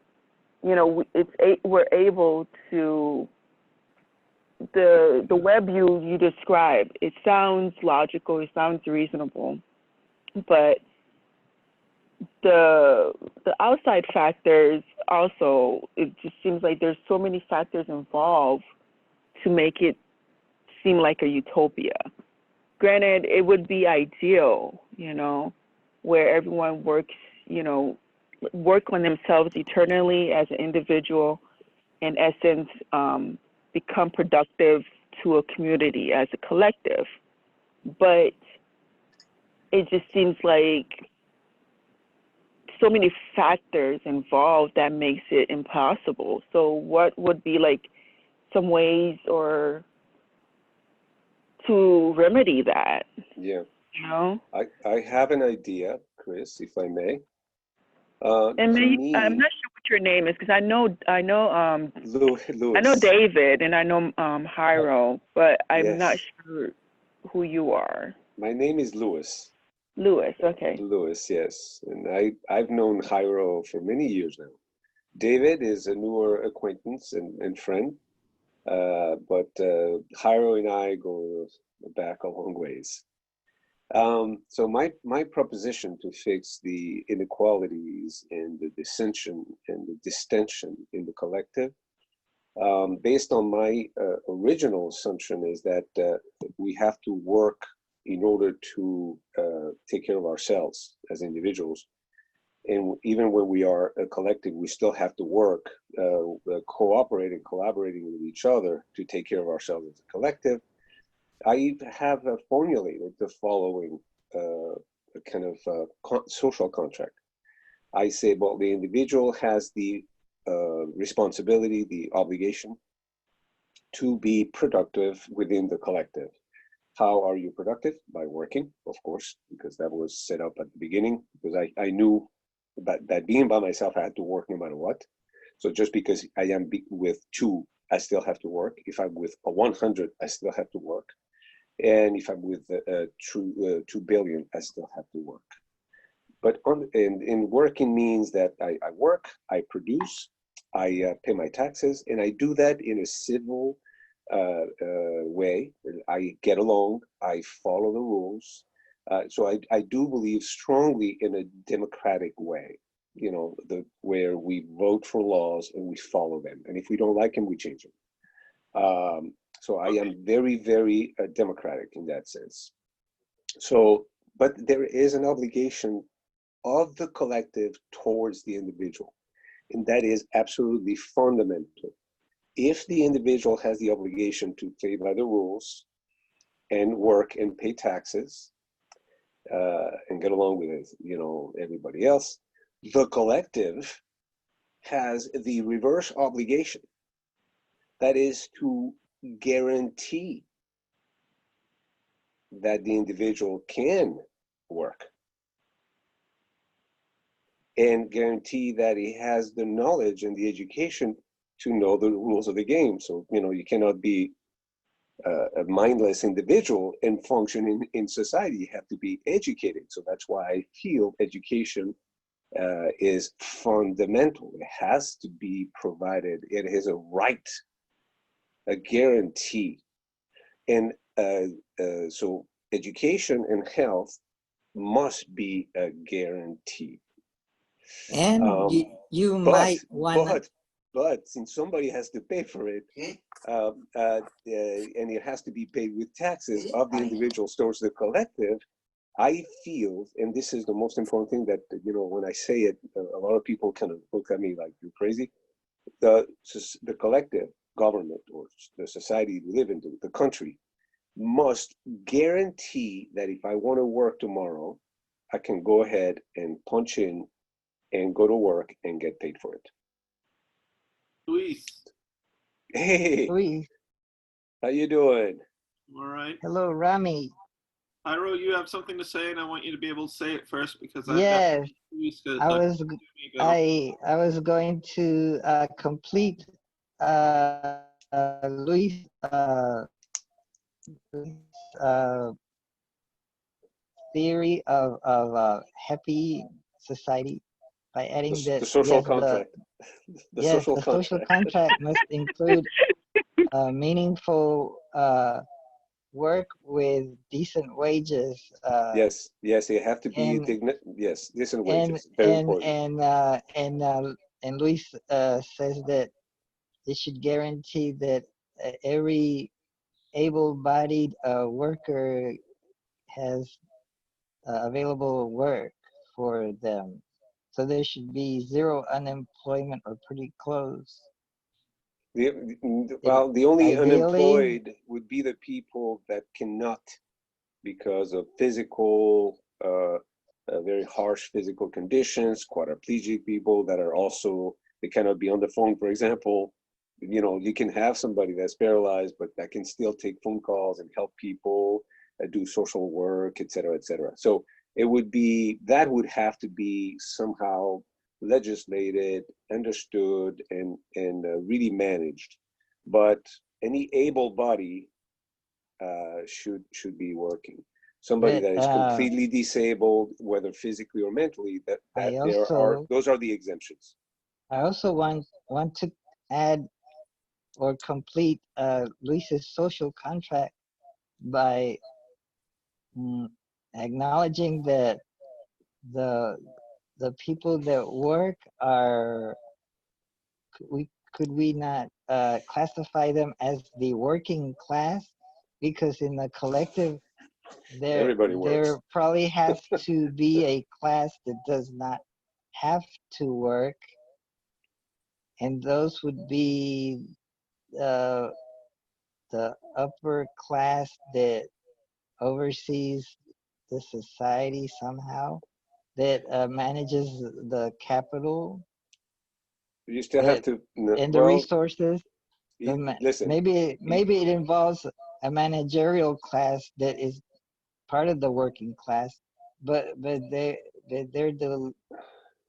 we're able to the web you described. It sounds logical. It sounds reasonable, but the outside factors also, it just seems like there's so many factors involved to make it seem like a utopia. Granted, it would be ideal, where everyone works, work on themselves eternally as an individual, in essence, become productive to a community as a collective. But it just seems like so many factors involved that makes it impossible. So what would be like some ways or to remedy that? Yeah. I have an idea, Chris, if I may. And maybe, I'm not sure what your name is, because I know Louis. I know David and I know Jairo, but I'm not sure who you are. My name is Louis. Louis, okay. Louis, yes. And I've known Jairo for many years now. David is a newer acquaintance and friend, but Jairo and I go back a long ways. So my proposition to fix the inequalities and the dissension and the distension in the collective, based on my original assumption, is that we have to work in order to take care of ourselves as individuals. And even when we are a collective, we still have to work, cooperating, collaborating with each other to take care of ourselves as a collective. I have formulated the following kind of social contract. I say, well, the individual has the responsibility, the obligation to be productive within the collective. How are you productive? By working, of course, because that was set up at the beginning, because I knew that being by myself, I had to work no matter what. So just because I am with 2, I still have to work. If I'm with 100, I still have to work. And if I'm with 2 billion, I still have to work. But in working means that I work, I produce, I pay my taxes, and I do that in a civil, way. I get along. I follow the rules. So I do believe strongly in a democratic way. You know, where we vote for laws and we follow them, and if we don't like them, we change them. So I am very, very democratic in that sense. So, but there is an obligation of the collective towards the individual, and that is absolutely fundamental. If the individual has the obligation to play by the rules and work and pay taxes and get along with, you know, everybody else, the collective has the reverse obligation. That is to guarantee that the individual can work and guarantee that he has the knowledge and the education to know the rules of the game. So, you know, you cannot be a mindless individual and function in society. You have to be educated. So that's why I feel education is fundamental. It has to be provided. It is a right, a guarantee. And so education and health must be a guarantee. And you But, might want but since somebody has to pay for it, and it has to be paid with taxes of the individuals towards the collective, I feel, and this is the most important thing that, you know, when I say it, a lot of people kind of look at me like you're crazy. The collective government or the society we live in, the country, must guarantee that if I want to work tomorrow, I can go ahead and punch in and go to work and get paid for it. Luis, Hey, Luis. how you doing? all right. Hello, Rami. Iro, you have something to say, and I want you to be able to say it first because I've Yes, got Luis to I was I was going to complete Luis theory of happy society by adding The that social yes, contract. The yes, social the social contract. contract must include meaningful work with decent wages. Yes, yes, they have to be And dignity. Yes, decent and wages, very and important. and Luis says that it should guarantee that every able-bodied worker has available work for them. So there should be zero unemployment or pretty close. Well, the only Ideally, unemployed would be the people that cannot, because of physical, very harsh physical conditions, quadriplegic people that are also, they cannot be on the phone, for example. You know, you can have somebody that's paralyzed, but that can still take phone calls and help people, do social work, et cetera, et cetera. So it would be, that would have to be somehow legislated, understood, and really managed. But any able body should be working. Somebody but that is completely disabled, whether physically or mentally, that those are the exemptions. I also want to add or complete Luis's social contract by acknowledging that the people that work are, could we not classify them as the working class, because in the collective Everybody works. there probably has to be a class that does not have to work, and those would be the upper class that oversees the society somehow, that manages the capital You still have to, and the well, resources. listen, Maybe it involves a managerial class that is part of the working class, but they're the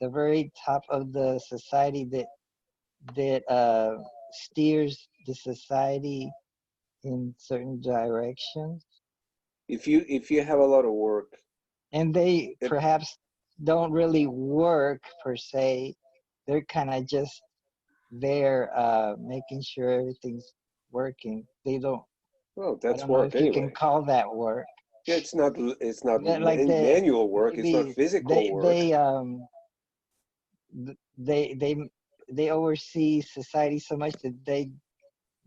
very top of the society that steers the society in certain directions, if you have a lot of work, and they perhaps don't really work per se. They're kind of just there making sure everything's working. They don't. Well, I that's don't know work if you can anyway. call that work. It's not. It's not Yeah, like manual work. It's not maybe physical work. they oversee society so much that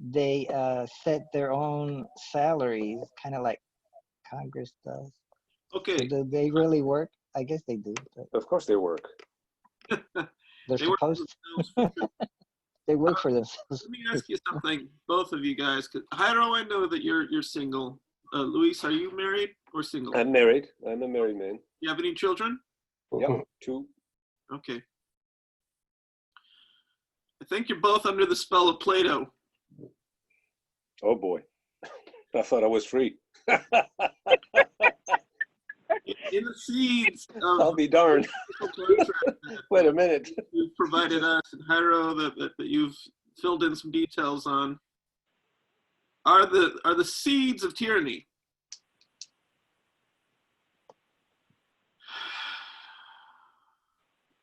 they set their own salaries, kind of like Congress does. So Okay. do they really work? I guess they do, but Of course, they work. they're They work for supposed themselves for sure. they work for themselves. Let me ask you something, both of you guys. Jairo, I know that you're single. Luis, are you married or single? I'm married. I'm a married man. You have any children? Yep. 2. Okay. I think you're both under the spell of Plato. Oh boy. I thought I was free. In the seeds I'll of be darned. Wait a minute. you've provided us, and Jairo, that you've filled in some details on, are the seeds of tyranny.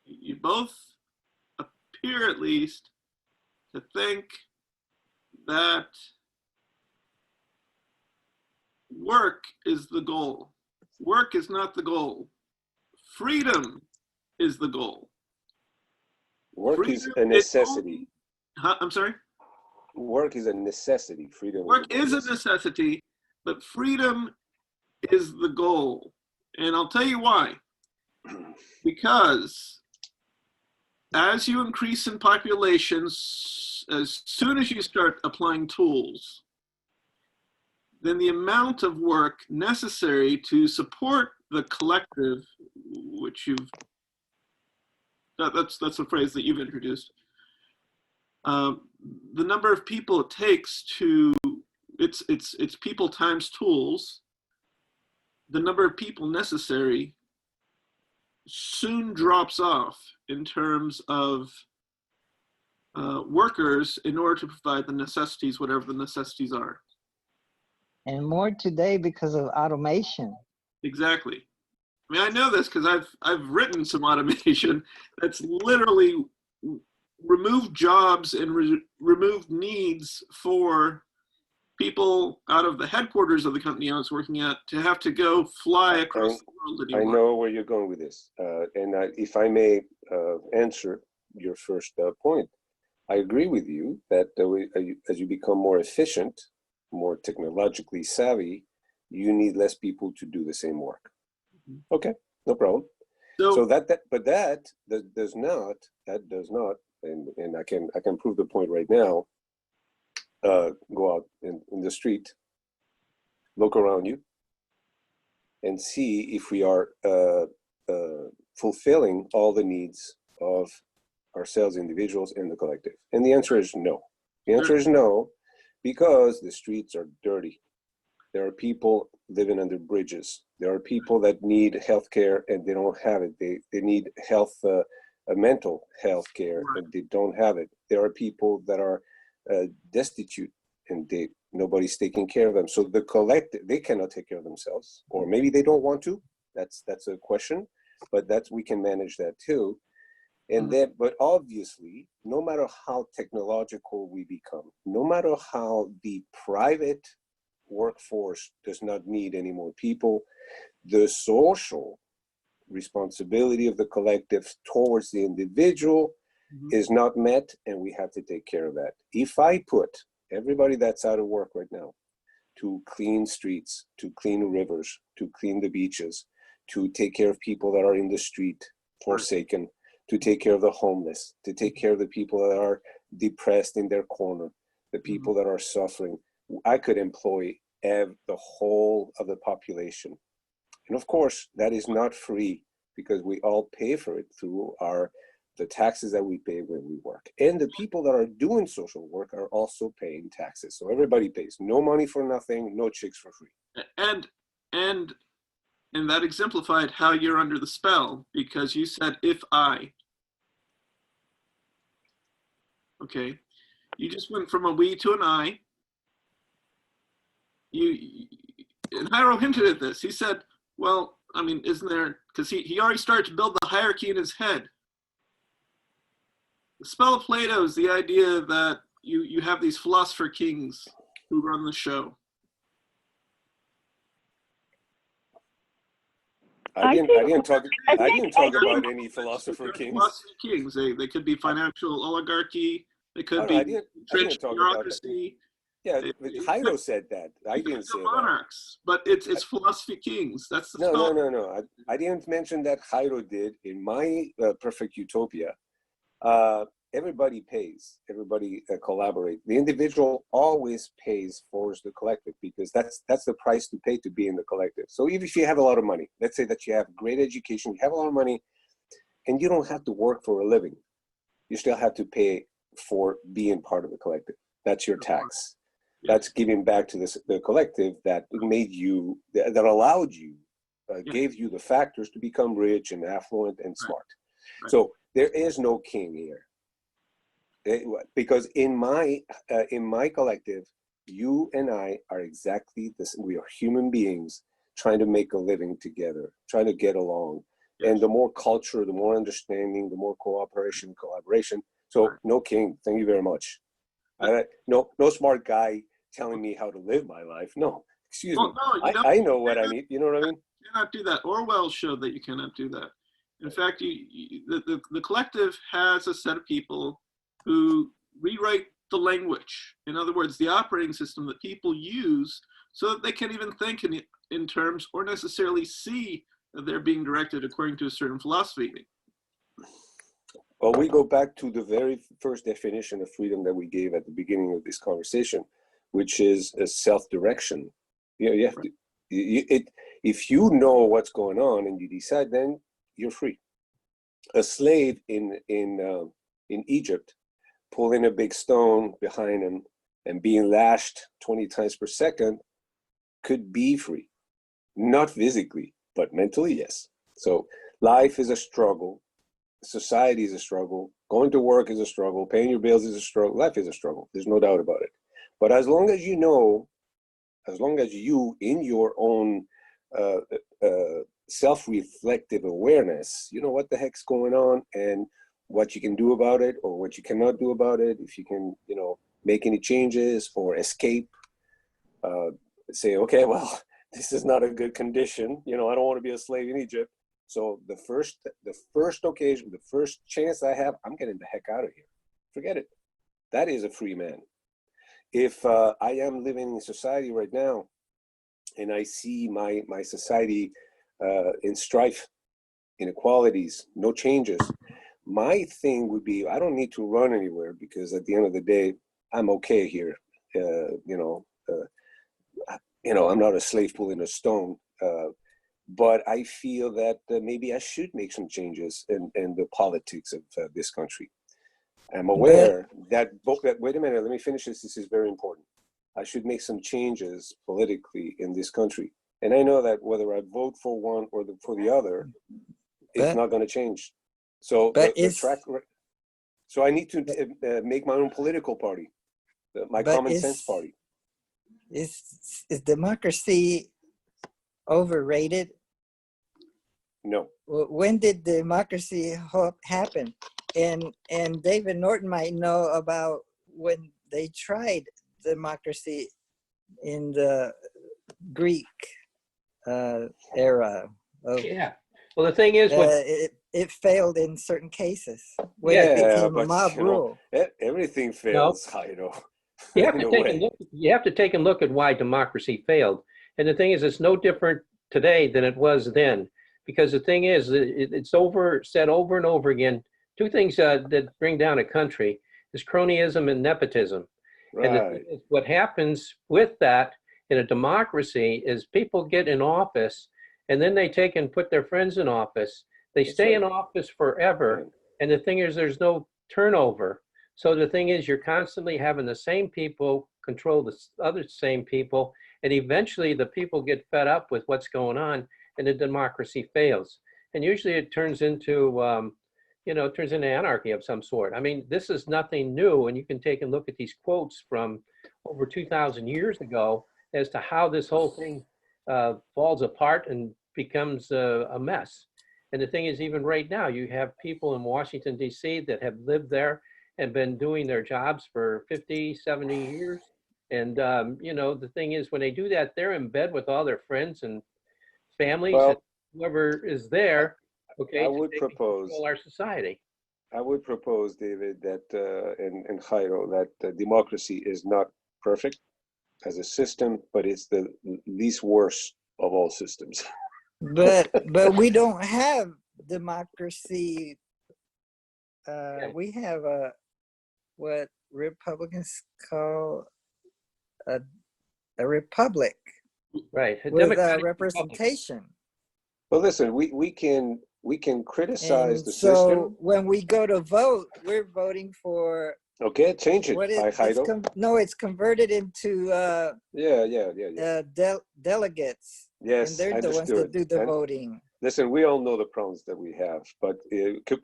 You both appear, at least, to think that work is the goal. Work is not the goal. Freedom is the goal. Work is Freedom a necessity. I'm sorry? Work is a necessity. Freedom Work is a necessity. necessity, but freedom is the goal. And I'll tell you why. Because as you increase in populations, as soon as you start applying tools, then the amount of work necessary to support the collective, which that's a phrase that you've introduced, the number of people it takes to, it's people times tools, the number of people necessary soon drops off in terms of workers in order to provide the necessities, whatever the necessities are. And more today because of automation. Exactly. I mean, I know this because I've written some automation that's literally removed jobs and removed needs for people out of the headquarters of the company I was working at to have to go fly across the world I anymore. know where you're going with this. If I may answer your first point, I agree with you that as you become more efficient, more technologically savvy, you need less people to do the same work. Okay, no problem. So that does not, and I can prove the point right now. Go out in the street, look around you, and see if we are fulfilling all the needs of ourselves, individuals, and the collective. And the answer is no. The answer is no, because the streets are dirty. There are people living under bridges. There are people that need health care and they don't have it. They need mental health care and they don't have it. There are people that are destitute and nobody's taking care of them. So the collective, they cannot take care of themselves, or maybe they don't want to. That's a question, but we can manage that too. And then, but obviously, no matter how technological we become, no matter how the private workforce does not need any more people, the social responsibility of the collective towards the individual is not met, and we have to take care of that. If I put everybody that's out of work right now to clean streets, to clean rivers, to clean the beaches, to take care of people that are in the street, forsaken, to take care of the homeless, to take care of the people that are depressed in their corner, the people that are suffering, I could employ the whole of the population. And of course, that is not free because we all pay for it through the taxes that we pay when we work. And the people that are doing social work are also paying taxes. So everybody pays. No money for nothing, no chicks for free. And that exemplified how you're under the spell, because you said, if I. Okay. You just went from a we to an I. And Jairo hinted at this. He said, well, I mean, isn't there, because he already started to build the hierarchy in his head. The spell of Plato is the idea that you have these philosopher kings who run the show. I didn't talk about any They're philosopher kings. philosophy kings. They could be financial oligarchy. They could Oh, no, be I didn't entrenched talk about that. bureaucracy. Yeah, It- but it Jairo could- said that. I it could didn't be say that. monarchs, but it's philosophy kings. That's the No, spell. I didn't mention that Jairo did. In my perfect utopia, everybody pays. Everybody collaborates. The individual always pays for the collective because that's the price to pay to be in the collective. So even if you have a lot of money, let's say that you have great education, you have a lot of money, and you don't have to work for a living, you still have to pay for being part of the collective. That's your tax. That's giving back to the collective that made you, that allowed you, gave you the factors to become rich and affluent and smart. Right. So there is no king here. Because in my collective, you and I are exactly this. We are human beings trying to make a living together, trying to get along. Yes. And the more culture, the more understanding, the more cooperation, collaboration. So Right. no king. Thank you very much. No smart guy telling me how to live my life. No, excuse me. No, you don't. I know what I need. You know what I mean? You cannot do that. Orwell showed that you cannot do that. In fact, the collective has a set of people who rewrite the language. In other words, the operating system that people use so that they can't even think in terms or necessarily see that they're being directed according to a certain philosophy. Well, we go back to the very first definition of freedom that we gave at the beginning of this conversation, which is a self-direction. You have to, if you know what's going on and you decide, then you're free. A slave in Egypt, pulling a big stone behind him and being lashed 20 times per second, could be free. Not physically, but mentally, yes. So life is a struggle. Society is a struggle. Going to work is a struggle. Paying your bills is a struggle. Life is a struggle. There's no doubt about it. But as long as you know, as long as you, in your own self-reflective awareness, you know what the heck's going on and what you can do about it or what you cannot do about it, if you can, make any changes or escape, say, okay, well, this is not a good condition. I don't want to be a slave in Egypt. So the first occasion, the first chance I have, I'm getting the heck out of here. Forget it. That is a free man. If I am living in society right now and I see my society in strife, inequalities, no changes, my thing would be, I don't need to run anywhere because at the end of the day, I'm okay here. I'm not a slave pulling a stone. But I feel that maybe I should make some changes in the politics of this country. I'm aware that, wait a minute, let me finish this. This is very important. I should make some changes politically in this country. And I know that whether I vote for one or for the other, it's not going to change. So, so I need to make my own political party, my common sense party. Is democracy overrated? No. When did democracy happen? And David Norton might know about when they tried democracy in the Greek era. Yeah. Well, the thing is, it failed in certain cases when Yeah, it became but a mob rule. Everything fails, You have to take a look. You have to take a look at why democracy failed. And the thing is, it's no different today than it was then. Because the thing is, it's said over and over again. Two things that bring down a country is cronyism and nepotism. Right. And the thing is, what happens with that in a democracy is people get in office, and then they take and put their friends in office. They stay in office forever. And the thing is, there's no turnover. So the thing is, you're constantly having the same people control the other same people, and eventually the people get fed up with what's going on, and the democracy fails. And usually it turns into, anarchy of some sort. I mean, this is nothing new, and you can take a look at these quotes from over 2,000 years ago as to how this whole thing falls apart and becomes a mess. And the thing is, even right now, you have people in Washington, D.C. that have lived there, and been doing their jobs for 50, 70 years. And, you know, the thing is, when they do that, they're in bed with all their friends and families and Well, whoever is there, okay, I to would take and propose, control our society. David, that and Jairo, that democracy is not perfect as a system, but it's the least worst of all systems. But we don't have democracy. Okay. We have what Republicans call a republic Right. A with democratic republic. representation. Well, listen, we can criticize And the so system. when we go to vote, we're voting for Okay, change it, what it, it's Jairo. no, it's converted into Yeah. delegates, and Yes, they're I the ones that understood. do the And voting. listen, we all know the problems that we have, but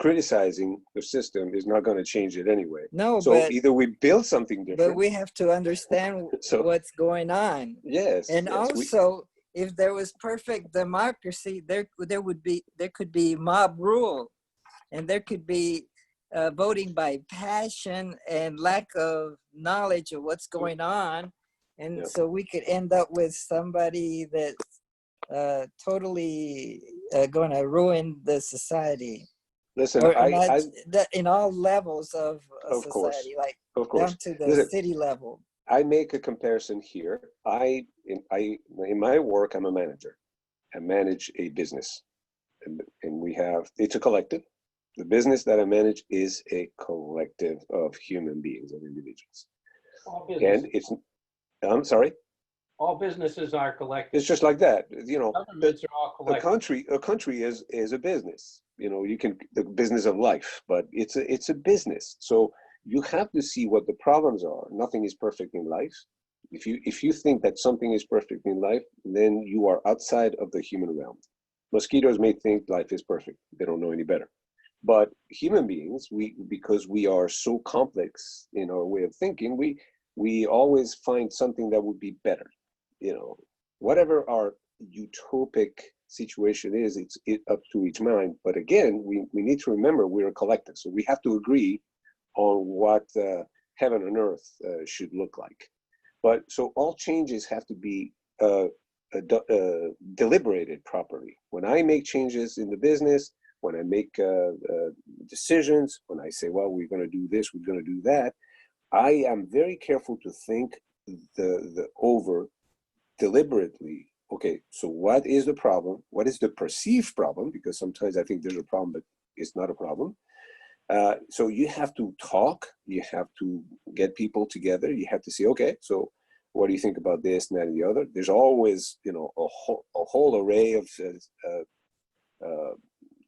criticizing the system is not going to change it anyway. No, So either we build something but different. we have to understand So what's going on. yes, And yes, also, if there was perfect democracy, there could be mob rule, and there could be voting by passion and lack of knowledge of what's going on, and Yeah. so we could end up with somebody that's totally going to ruin the society, listen, or I that in all levels of of course, society, like of down course. to the Listen, city level. I make a comparison here. In my work, I'm a manager. I manage a business, and it's a collective. The business that I manage is a collective of human beings, of individuals. All And I'm sorry, all businesses are collective. it's just like that. You know, Governments are all collective. a country is a business. You know, the business of life, but it's a business. So you have to see what the problems are. Nothing is perfect in life. If you think that something is perfect in life, then you are outside of the human realm. Mosquitoes may think life is perfect. They don't know any better. But human beings, because we are so complex in our way of thinking, we always find something that would be better. You know, whatever our utopic situation is, it's up to each mind. But again, we need to remember we're a collective, so we have to agree on what heaven and earth should look like. But so all changes have to be deliberated properly. When I make changes in the business, when I make decisions, when I say, well, we're going to do this, we're going to do that, I am very careful to think the over deliberately. Okay, so what is the problem? What is the perceived problem? Because sometimes I think there's a problem, but it's not a problem. So you have to talk, you have to get people together, you have to say, okay, so what do you think about this and that and the other? There's always, you know, a whole array of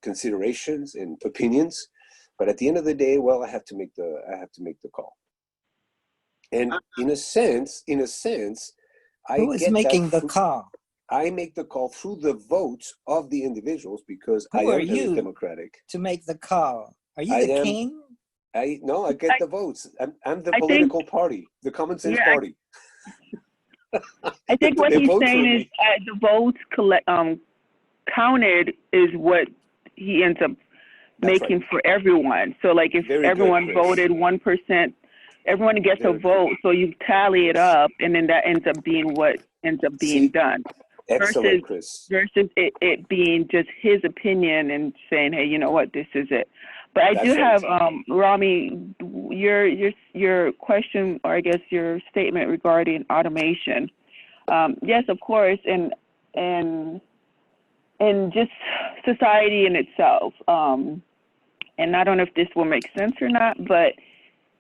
considerations and opinions, but at the end of the day, well, I have to make the call. And in a sense, Who is making the call? I make the call through the votes of the individuals because Who I are am you democratic. to make the call? Are you I the am- king? I get the votes. I'm the I think- political party, the common sense party. I think what They he's vote for saying is me. the votes counted is what he ends up That's making right. for everyone. So like if Very good, everyone Chris. voted 1%, everyone gets Very a vote. So you tally it Yes. up, and then that ends up being what ends up being See? done. Excellent, Chris. Versus it being just his opinion and saying, hey, you know what, this is it. But I do That's have, right. Rami, your question, or I guess your statement regarding automation. Yes, of course, and just society in itself. And I don't know if this will make sense or not, but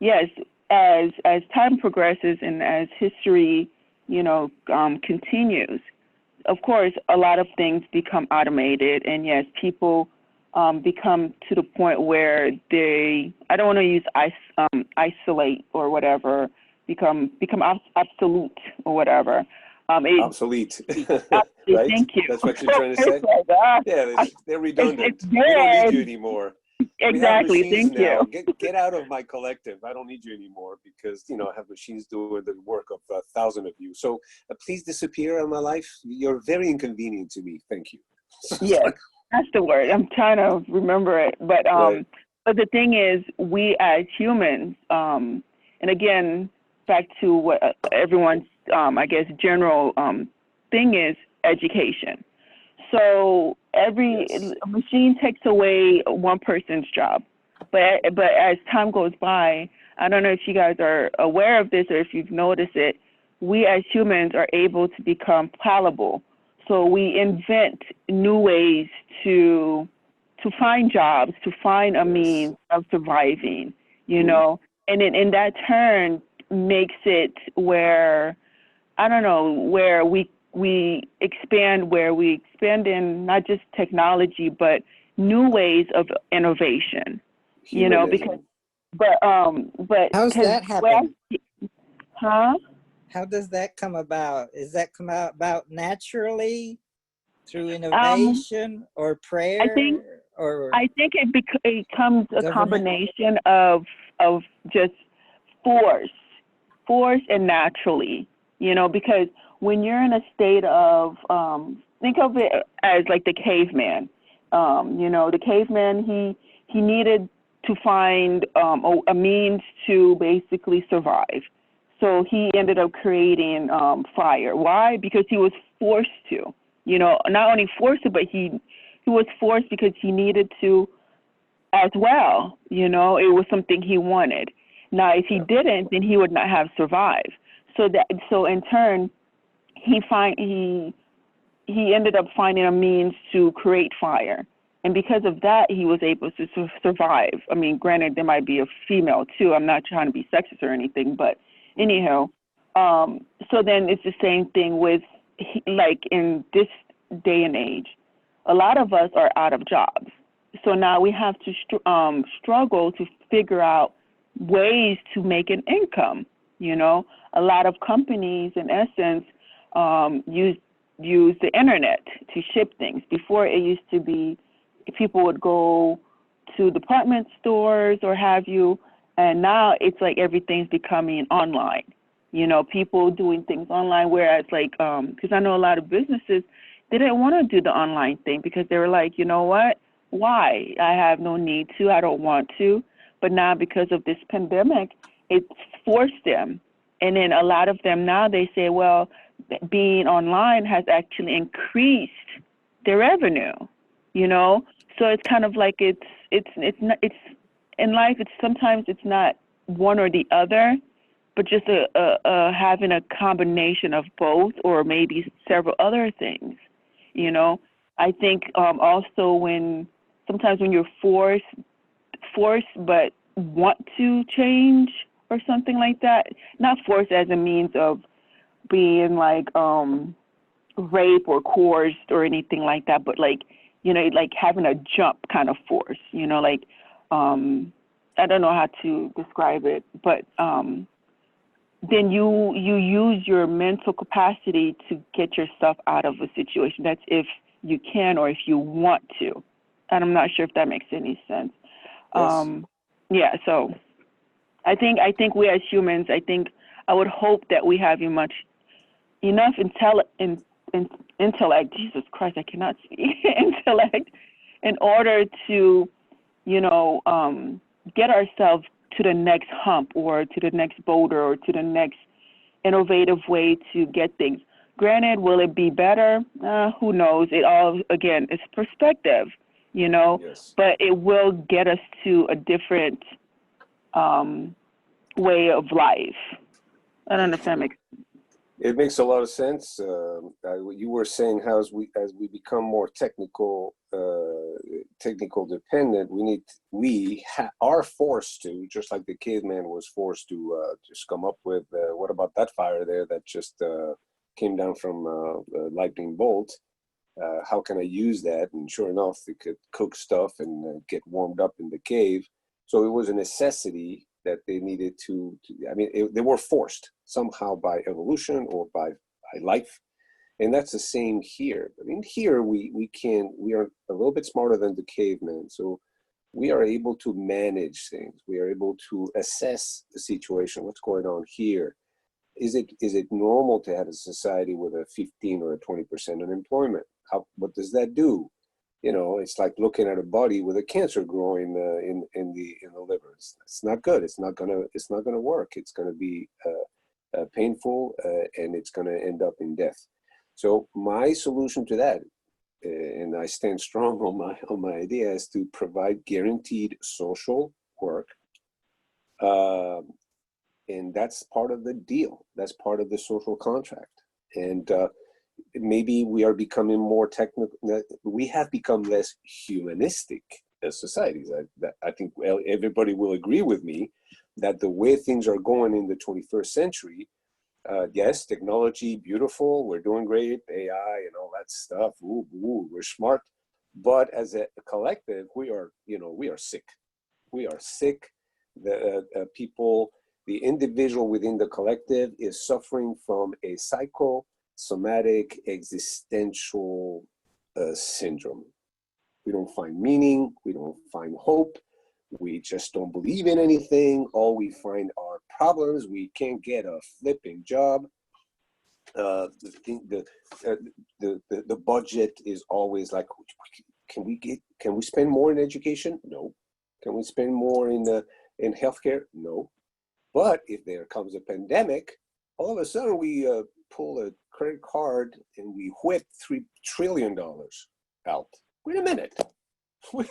yes, as time progresses and as history, continues, of course, a lot of things become automated, and yes, people become to the point where I don't want to use isolate or whatever, become obsolete or whatever. Obsolete. Right? Thank you. That's what you're trying to say? Yeah, they're redundant. It's We don't need you dead. anymore. Exactly. We have machines Thank you. now. Get out of my collective. I don't need you anymore because, I have machines doing the work of 1,000 of you. So please disappear out of my life. You're very inconvenient to me. Thank you. Yes, that's the word. I'm trying to remember it. But Right. But the thing is, we as humans, and again, back to what everyone's, I guess, general thing is education. So every Yes. machine takes away one person's job, but as time goes by, I don't know if you guys are aware of this or if you've noticed it. We as humans are able to become fallible. So we invent new ways to find jobs, to find a Yes. means of surviving, you Mhm. know, and in that turn makes it where I don't know where we expand in not just technology but new ways of innovation, you know, because Humanism. but How's because that happen? huh? How does that come about? Is that come about naturally through Um, innovation or I think prayer or it comes a government? combination of just force, force and naturally, you know, because when you're in a state of think of it as like the caveman. You know, the caveman he needed to find a means to basically survive. So he ended up creating fire. Why? Because he was forced to. You know, not only forced to, but he was forced because he needed to as well. You know, it was something he wanted. Now, if he didn't, then he would not have survived. So in turn, he ended up finding a means to create fire, and because of that, he was able to survive. I mean, granted, there might be a female too. I'm not trying to be sexist or anything, but anyhow, so then it's the same thing with like in this day and age, a lot of us are out of jobs. So now we have to struggle to figure out ways to make an income. You know, a lot of companies, in essence, use the internet to ship things. Before it used to be people would go to department stores or have you, and now it's like everything's becoming online. You know, people doing things online, whereas like, because I know a lot of businesses, they didn't want to do the online thing because they were like, you know what? Why? I have no need to. I don't want to. But now because of this pandemic, it's forced them. And then a lot of them now they say, well, being online has actually increased their revenue, you know? So it's kind of like it's not, it's in life, it's sometimes it's not one or the other, but just having a combination of both or maybe several other things, you know? I think also sometimes when you're forced but want to change or something like that, not forced as a means of being like rape or coerced or anything like that, but like, you know, like having a jump kind of force, you know, like I don't know how to describe it, but then you use your mental capacity to get yourself out of a situation. That's if you can or if you want to. And I'm not sure if that makes any sense. Yes. Yeah, so I think we as humans, I would hope that we have enough intellect, Jesus Christ, I cannot speak, intellect, in order to, you know, get ourselves to the next hump or to the next boulder or to the next innovative way to get things. Granted, will it be better? Who knows? It all, again, it's perspective, you know, Yes. but it will get us to a different way of life. I don't know if that makes sense. It makes a lot of sense. You were saying how as we become more technical dependent, we are forced to, just like the caveman was forced to just come up with what about that fire there that just came down from a lightning bolt? How can I use that? And sure enough, they could cook stuff and get warmed up in the cave. So it was a necessity that they needed to I mean, they were forced somehow by evolution or by life. And that's the same here. I mean, here we are a little bit smarter than the caveman. So we are able to manage things. We are able to assess the situation, what's going on here. Is it normal to have a society with a 15 or a 20% unemployment? What does that do? you know, it's like looking at a body with a cancer growing in the liver. It's not good. It's not gonna work. It's gonna be painful, and it's gonna end up in death. So my solution to that, and I stand strong on my idea, is to provide guaranteed social work, and that's part of the deal. That's part of the social contract. And maybe we are becoming more technical. We have become less humanistic as societies. I think, well, everybody will agree with me that the way things are going in the 21st century, yes, technology, beautiful, we're doing great, AI and all that stuff, we're smart, but as a collective, we are sick. We are sick. The people, the individual within the collective is suffering from a psychosomatic existential syndrome. We don't find meaning, we don't find hope, we just don't believe in anything. All we find are problems. We can't get a flipping job. The budget is always like, can we spend more in education? No. Can we spend more in healthcare? No. But if there comes a pandemic, all of a sudden we pull a credit card and we whip $3 trillion out. Wait a minute. I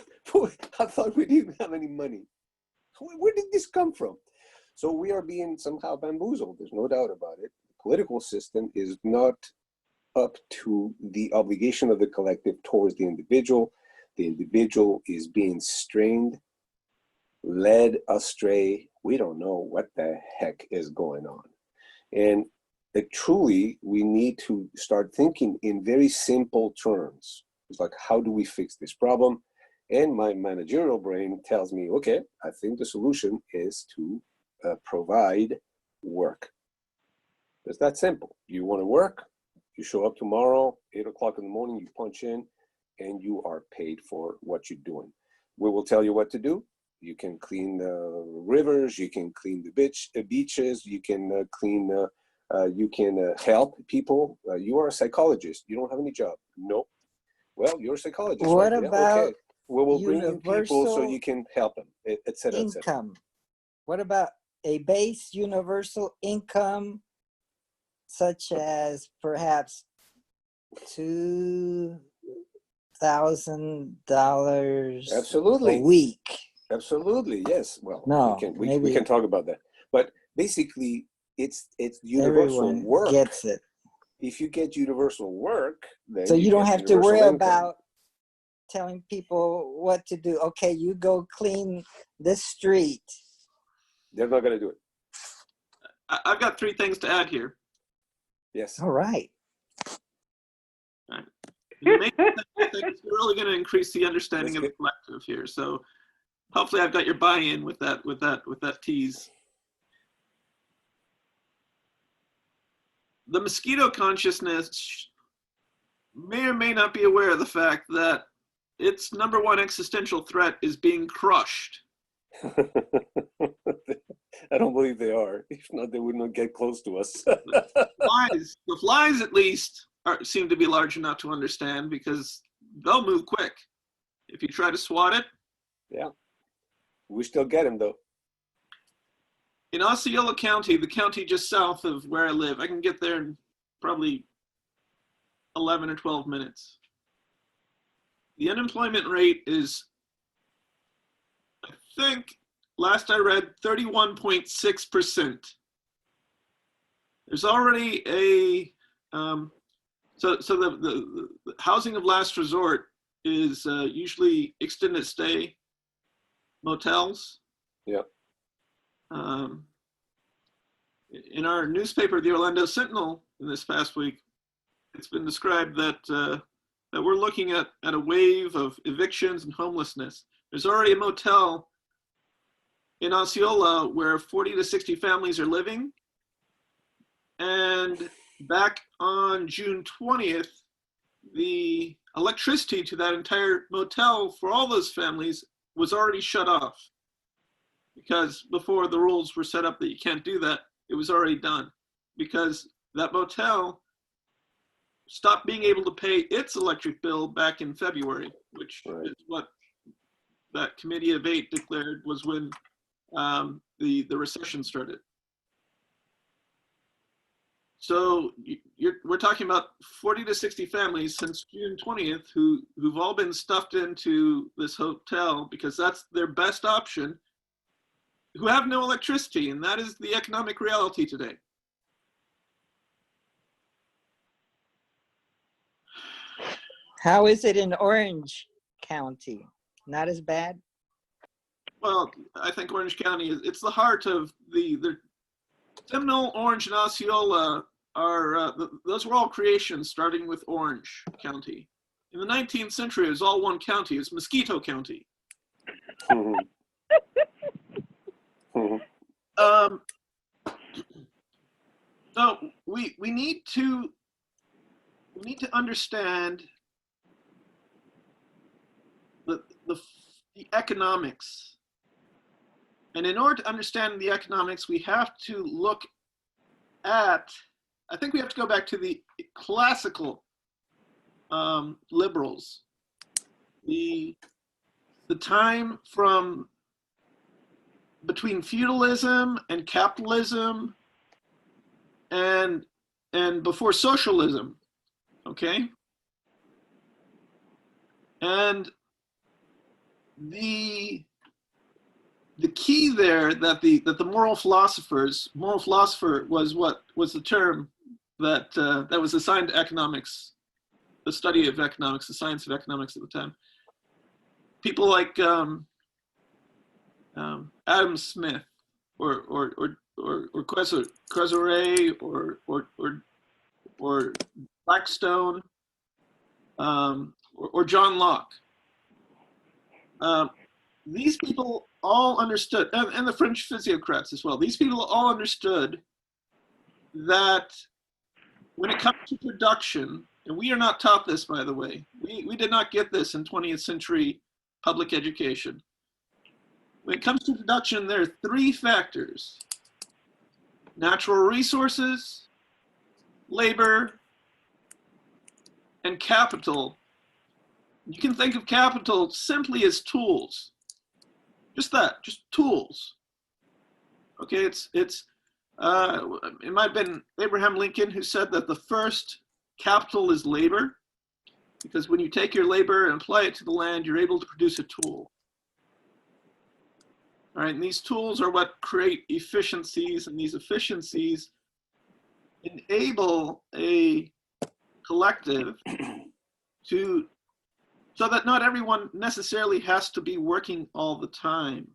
thought we didn't have any money. Where did this come from? So we are being somehow bamboozled. There's no doubt about it. The political system is not up to the obligation of the collective towards the individual. The individual is being strained, led astray. We don't know what the heck is going on. And truly, we need to start thinking in very simple terms. It's like, how do we fix this problem? And my managerial brain tells me, okay, I think the solution is to provide work. It's that simple. You want to work, you show up tomorrow, 8 o'clock in the morning, you punch in, and you are paid for what you're doing. We will tell you what to do. You can clean rivers, you can clean the beaches, you can help people. You are a psychologist. You don't have any job. Nope. Well, you're a psychologist. What right? about okay. We will bring you people so universal you can help them, et cetera, et cetera. income? What about a base universal income, such as perhaps $2,000 Absolutely. a week? Absolutely, yes. Well, No, we can talk about that. But basically, it's universal everyone work. gets it. If you get universal work, then So you don't get have to universal worry income. about telling people what to do. Okay, you go clean this street. They're not going to do it. I've got 3 things to add here. Yes. All right. The main thing I think is really going to increase the understanding of the collective here. So hopefully I've got your buy-in with that tease. The mosquito consciousness may or may not be aware of the fact that its number one existential threat is being crushed. I don't believe they are. If not, they would not get close to us. The flies at least seem to be large enough to understand, because they'll move quick. If you try to swat it. Yeah. We still get them though. In Osceola County, the county just south of where I live, I can get there in probably 11 or 12 minutes. The unemployment rate is, I think, last I read, 31.6%. There's already a, so the housing of last resort is usually extended stay motels. Yeah. In our newspaper, the Orlando Sentinel, in this past week, it's been described that that we're looking at a wave of evictions and homelessness. There's already a motel in Osceola where 40 to 60 families are living. And back on June 20th, the electricity to that entire motel for all those families was already shut off. Because before the rules were set up that you can't do that, it was already done. Because that motel stopped being able to pay its electric bill back in February, which Right. is what that committee of 8 declared was when the recession started. So we're talking about 40 to 60 families since June 20th who've all been stuffed into this hotel because that's their best option, who have no electricity, and that is the economic reality today. How is it in Orange County? Not as bad? Well, I think Orange County it's the heart of the Seminole, Orange, and Osceola are those were all creations starting with Orange County. In the 19th century, it was all one county. It's Mosquito County. Mhm. Mhm. So we need to understand the economics. And in order to understand the economics, we have to look at, I think we have to go back to the classical liberals. The time from between feudalism and capitalism and before socialism, okay? And the key there that the moral philosopher was the term that that was assigned to economics, the study of economics, the science of economics at the time. People like Adam Smith or Cresare or Blackstone or John Locke. These people all understood, and the French physiocrats as well, these people all understood that when it comes to production, and we are not taught this, by the way, we did not get this in 20th century public education. When it comes to production, there are 3 factors: natural resources, labor, and capital. You can think of capital simply as tools. Just that, just tools. Okay, it might have been Abraham Lincoln who said that the first capital is labor, because when you take your labor and apply it to the land, you're able to produce a tool. All right, and these tools are what create efficiencies, and these efficiencies enable a collective so that not everyone necessarily has to be working all the time.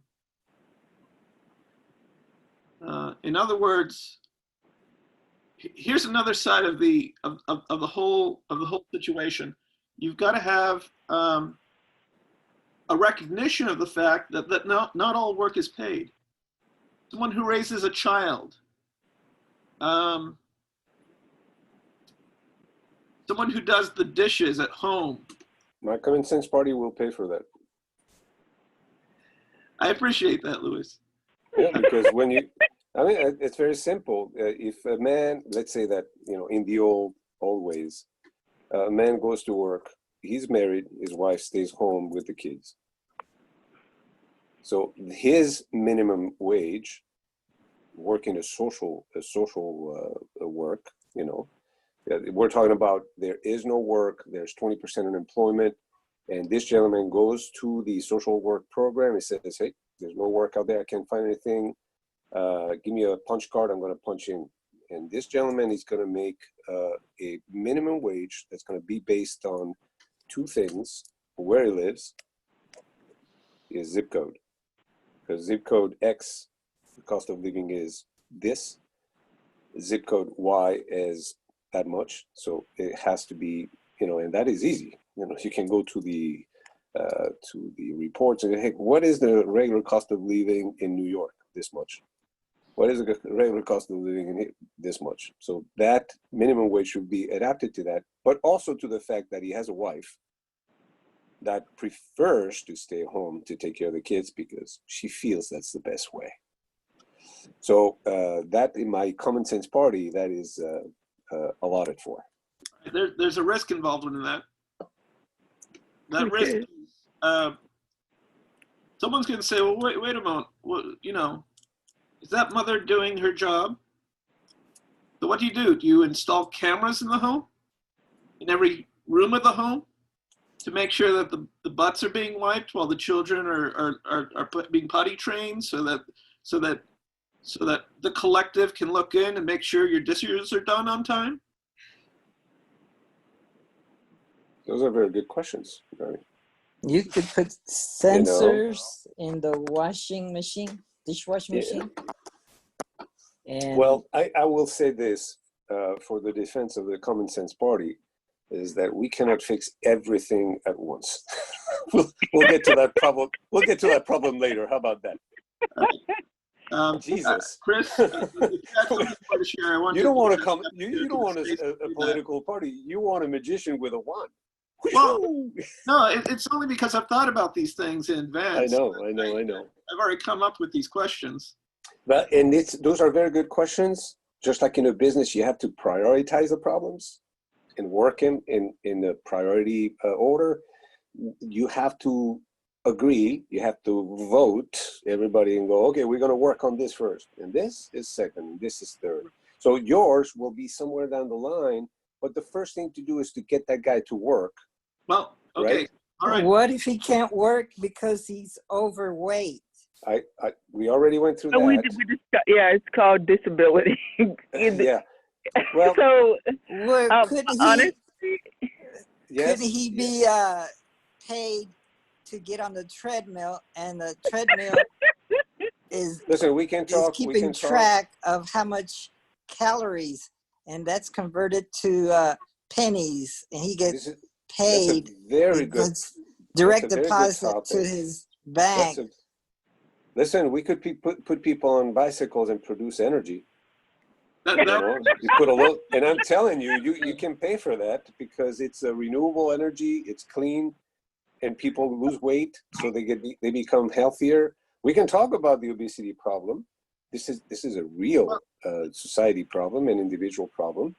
In other words, here's another side of the whole situation. You've got to have a recognition of the fact that not all work is paid. Someone who raises a child, someone who does the dishes at home. My Common Sense Party will pay for that. I appreciate that, Louis. Yeah, because when you, I mean, it's very simple. If a man, let's say that, you know, in the old ways, a man goes to work, he's married, his wife stays home with the kids. So his minimum wage, working a social work, you know, we're talking about there is no work, there's 20% unemployment, and this gentleman goes to the social work program. He says, hey, there's no work out there, I can't find anything. Give me a punch card, I'm going to punch in. And this gentleman is going to make a minimum wage that's going to be based on 2 things: where he lives, his zip code. Because zip code X, the cost of living is this. Zip code Y is that much. So it has to be, you know, and that is easy. You know, you can go to the reports and hey, what is the regular cost of living in New York? This much. What is the regular cost of living in here? This much. So that minimum wage should be adapted to that, but also to the fact that he has a wife that prefers to stay home to take care of the kids because she feels that's the best way. So that in my Common Sense Party, that is allotted for. There's a risk involved in that. That risk, someone's going to say, well, wait a moment. Well, is that mother doing her job? So what do? Do you install cameras in the home? In every room of the home? To make sure that the butts are being wiped while the children are being potty trained so that the collective can look in and make sure your dishes are done on time? Those are very good questions, Barry. You could put sensors in the washing machine, dishwashing machine. And Well, I will say this for the defense of the Common Sense Party, is that we cannot fix everything at once. we'll get to that problem. We'll get to that problem later. How about that? Jesus, Chris, if you have something more to share, I want you don't want to to come. You don't want a political party. You want a magician with a wand. Well, no, it's only because I've thought about these things in advance. I know. I've already come up with these questions. But those are very good questions. Just like in a business, you have to prioritize the problems and work in the priority order. You have to agree. You have to vote everybody and go, okay, we're going to work on this first, and this is second, and this is third. So yours will be somewhere down the line. But the first thing to do is to get that guy to work. Well, okay, right? All right. What if he can't work because he's overweight? We already went through We that. discussed, yeah, it's called disability. Yeah. Well, So, Could he, honestly, yes. could he be paid to get on the treadmill, and the treadmill is Listen, we can talk. We keeping can talk. track of how much calories, and that's converted to pennies, and he gets That's paid. a very good. It's direct that's a very good deposit topic. to his bank. Listen, we could put people on bicycles and produce energy. That, You that, know, you put a little, and I'm telling you, you can pay for that because it's a renewable energy. It's clean, and people lose weight, so they become healthier. We can talk about the obesity problem. This is a real society problem, an individual problem.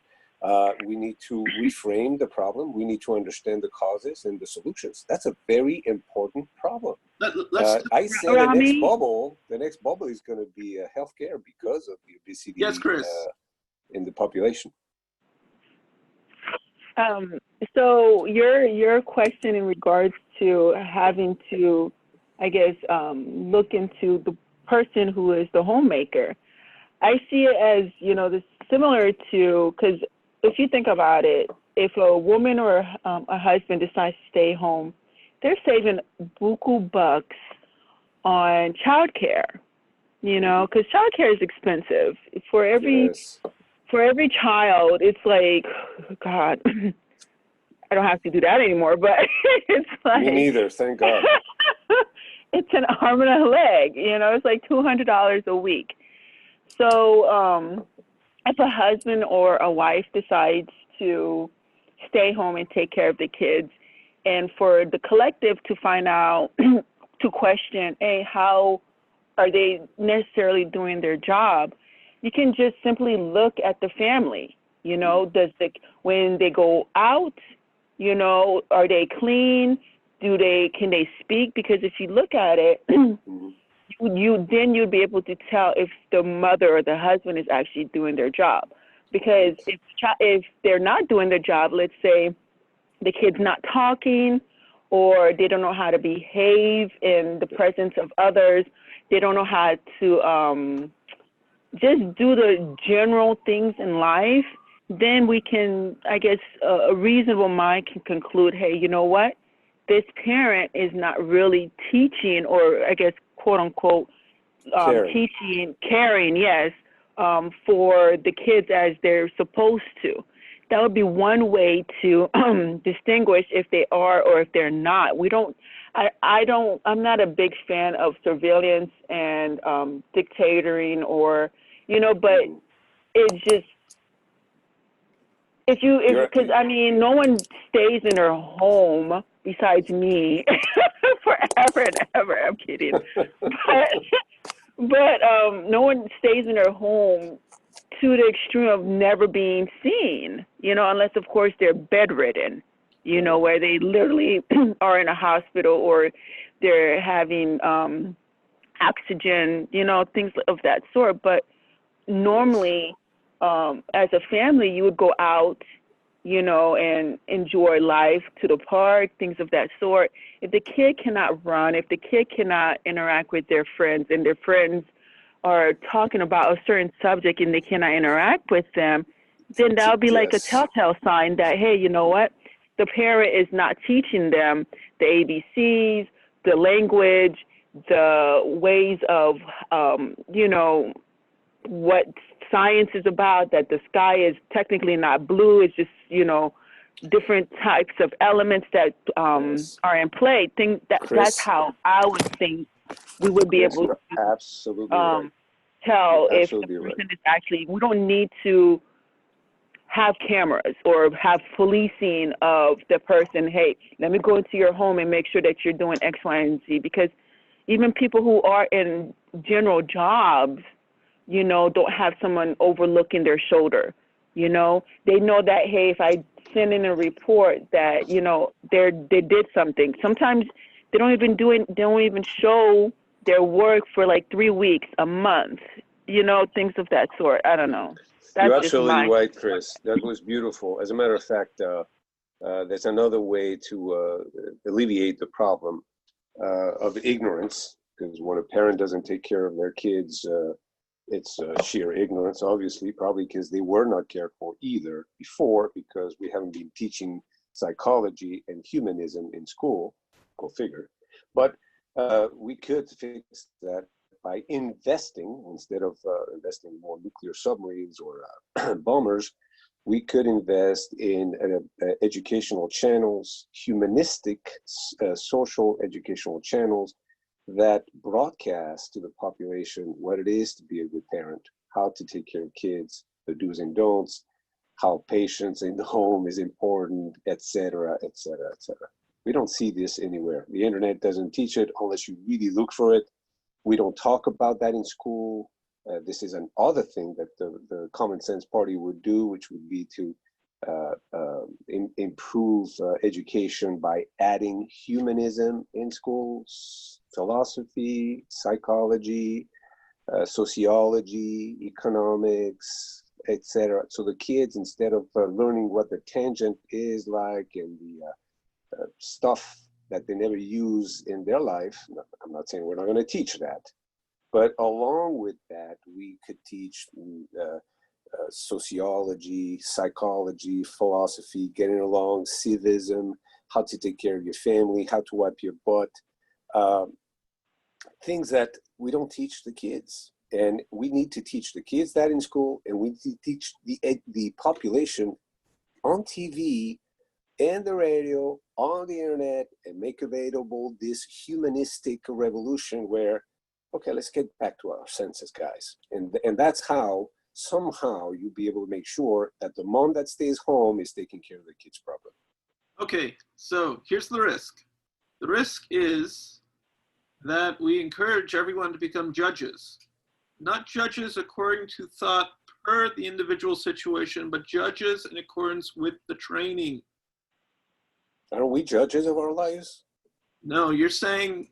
We need to reframe the problem. We need to understand the causes and the solutions. That's a very important problem. let's, I say Rami? the next bubble is going to be healthcare because of the obesity Yes, Chris. In the population. So your question in regards to having to, I guess, look into the person who is the homemaker. I see it as, this similar to, because if you think about it, if a woman or a husband decides to stay home, they're saving buku bucks on childcare, because childcare is expensive. For every Yes. for every child, it's like, God, I don't have to do that anymore, but it's like. Me neither, thank God. It's an arm and a leg, it's like $200 a week. So if a husband or a wife decides to stay home and take care of the kids, and for the collective to find out, to question, hey, how are they necessarily doing their job? You can just simply look at the family. When they go out, are they clean? Can they speak? Because if you look at it, you'd be able to tell if the mother or the husband is actually doing their job. Because if they're not doing their job, let's say the kid's not talking, or they don't know how to behave in the presence of others, they don't know how to just do the general things in life, then we can, I guess, a reasonable mind can conclude, hey, you know what? This parent is not really teaching, or I guess, quote unquote, caring, yes, for the kids as they're supposed to. That would be one way to distinguish if they are or if they're not. I'm not a big fan of surveillance and dictating, or, but it's just, because no one stays in their home besides me forever and ever. I'm kidding. But no one stays in their home to the extreme of never being seen, unless of course they're bedridden, where they literally are in a hospital or they're having oxygen, things of that sort. But normally, as a family, you would go out, and enjoy life, to the park, things of that sort. If the kid cannot run, if the kid cannot interact with their friends, and their friends are talking about a certain subject and they cannot interact with them, then that'll be like a telltale sign that, hey, you know what? The parent is not teaching them the ABCs, the language, the ways of, what science is about, that the sky is technically not blue. It's just, different types of elements that are in play. That's how I would think we would be able to absolutely right. Tell if the Absolutely person right. is actually, we don't need to have cameras or have policing of the person. Hey, let me go into your home and make sure that you're doing X, Y, and Z. Because even people who are in general jobs, don't have someone overlooking their shoulder. They know that, hey, if I send in a report that, they did something. Sometimes they don't even show their work for like 3 weeks, a month, things of that sort. I don't know. That's You're just absolutely right, Chris. That was beautiful. As a matter of fact, there's another way to alleviate the problem of ignorance, because when a parent doesn't take care of their kids, it's sheer ignorance, obviously, probably because they were not cared for either before, because we haven't been teaching psychology and humanism in school. Go figure. But we could fix that by investing, instead of investing in more nuclear submarines or bombers. We could invest in educational channels, humanistic, social educational channels that broadcast to the population what it is to be a good parent, how to take care of kids, the do's and don'ts, how patience in the home is important, etc., etc., etc. We don't see this anywhere. The internet doesn't teach it unless you really look for it. We don't talk about that in school. This is another thing that the Common Sense Party would do, which would be to improve education by adding humanism in schools, philosophy, psychology, sociology, economics, etc. So the kids, instead of learning what the tangent is like and the stuff that they never use in their life, I'm not saying we're not going to teach that, but along with that, we could teach sociology, psychology, philosophy, getting along, civism, how to take care of your family, how to wipe your butt, things that we don't teach the kids. And we need to teach the kids that in school, and we need to teach the population on TV and the radio, on the internet, and make available this humanistic revolution where, okay, let's get back to our senses, guys. And that's how somehow you'll be able to make sure that the mom that stays home is taking care of the kids properly. Okay, so here's the risk. The risk is that we encourage everyone to become judges. Not judges according to thought per the individual situation, but judges in accordance with the training. Aren't we judges of our lives? No, you're saying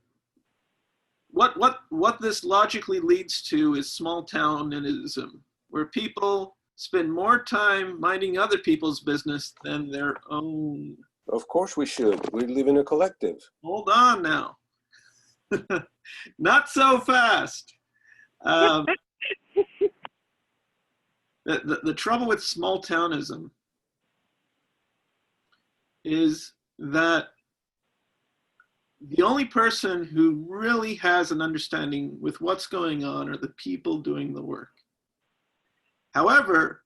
what this logically leads to is small townism, where people spend more time minding other people's business than their own. Of course we should. We live in a collective. Hold on now. Not so fast. The trouble with small townism is that the only person who really has an understanding with what's going on are the people doing the work. However,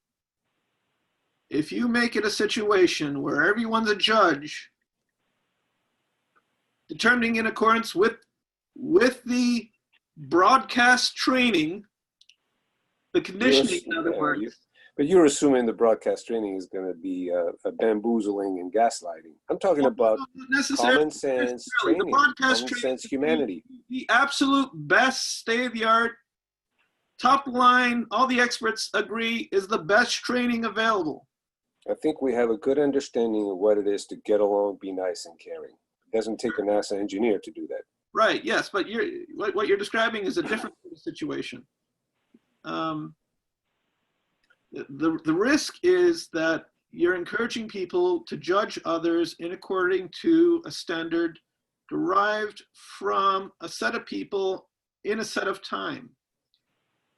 if you make it a situation where everyone's a judge, determining in accordance with the broadcast training, the conditioning, in other words. But you're assuming the broadcast training is going to be a bamboozling and gaslighting. I'm talking about common sense training, common sense humanity. The absolute best state-of-the-art top line, all the experts agree, is the best training available. I think we have a good understanding of what it is to get along, be nice, and caring. It doesn't take a NASA engineer to do that. Right, yes, but what you're describing is a different situation. The risk is that you're encouraging people to judge others in according to a standard derived from a set of people in a set of time.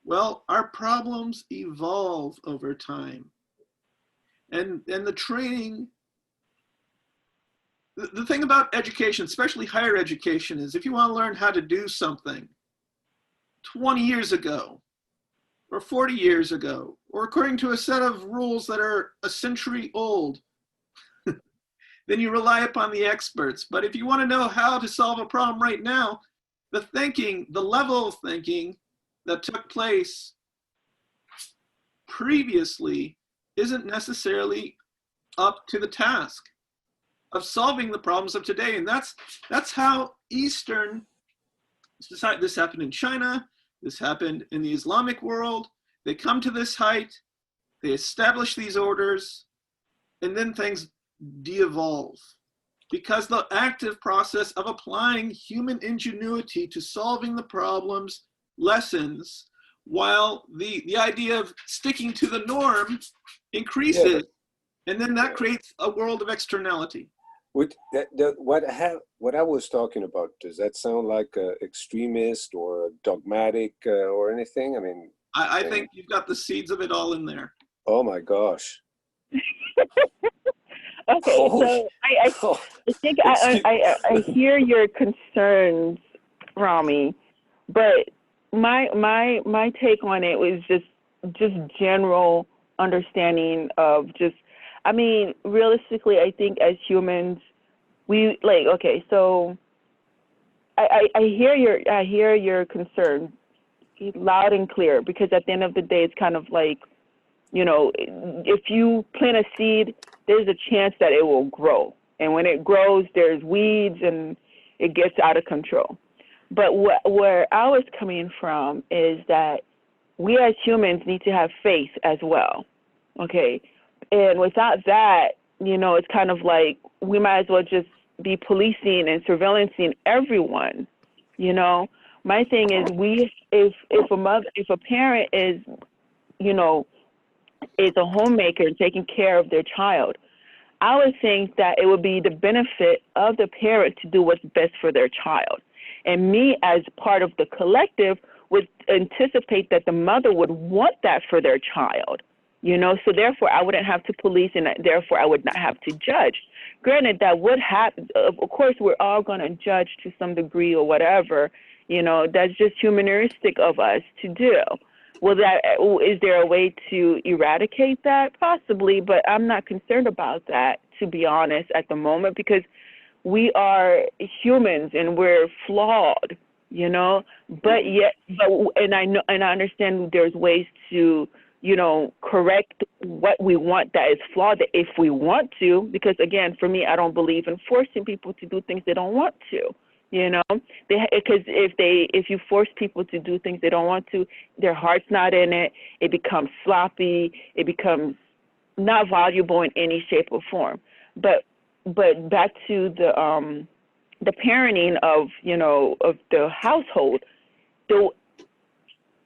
Well, our problems evolve over time. And the training, the thing about education, especially higher education, is if you want to learn how to do something 20 years ago, or 40 years ago, or according to a set of rules that are a century old, then you rely upon the experts. But if you want to know how to solve a problem right now, the level of thinking that took place previously isn't necessarily up to the task of solving the problems of today. And that's how Eastern society, this happened in China, this happened in the Islamic world. They come to this height, they establish these orders, and then things de-evolve. Because the active process of applying human ingenuity to solving the problems lessens, while the idea of sticking to the norm increases, and then that creates a world of externality. What I was talking about, does that sound like extremist or dogmatic or anything? I mean, I think you've got the seeds of it all in there. Oh my gosh. Okay, so I think I hear your concerns, Rami, but my take on it was just general understanding of I mean, realistically, I think as humans, we okay, so I hear your concern loud and clear, because at the end of the day, it's kind of like, you know, if you plant a seed, there's a chance that it will grow. And when it grows, there's weeds and it gets out of control. But where I was coming from is that we as humans need to have faith as well. Okay. And without that, you know, it's kind of like we might as well just be policing and surveillancing everyone. You know, my thing is if a parent is, you know, is a homemaker and taking care of their child, I would think that it would be the benefit of the parent to do what's best for their child. And me as part of the collective would anticipate that the mother would want that for their child, you know, so therefore I wouldn't have to police and therefore I would not have to judge. Granted, that would happen. Of course, we're all going to judge to some degree or whatever, you know, that's just humanistic of us to do. Well, is there a way to eradicate that? Possibly, but I'm not concerned about that, to be honest, at the moment, because we are humans and we're flawed, you know. But I understand there's ways to, you know, correct what we want that is flawed if we want to. Because again, for me, I don't believe in forcing people to do things they don't want to. You know, because if you force people to do things they don't want to, their heart's not in it. It becomes sloppy. It becomes not valuable in any shape or form. But back to the parenting of, you know, of the household.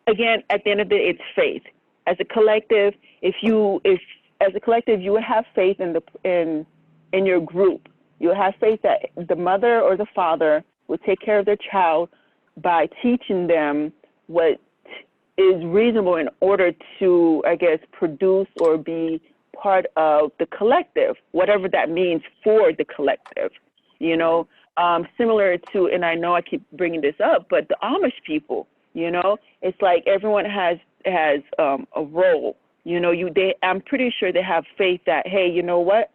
Again, at the end of the day, it's faith. As a collective, if you would have faith in your group, you would have faith that the mother or the father would take care of their child by teaching them what is reasonable in order to, I guess, produce or be part of the collective, whatever that means for the collective, you know, similar to, and I know I keep bringing this up, but the Amish people, you know, it's like everyone has a role, you know, I'm pretty sure they have faith that, hey, you know what,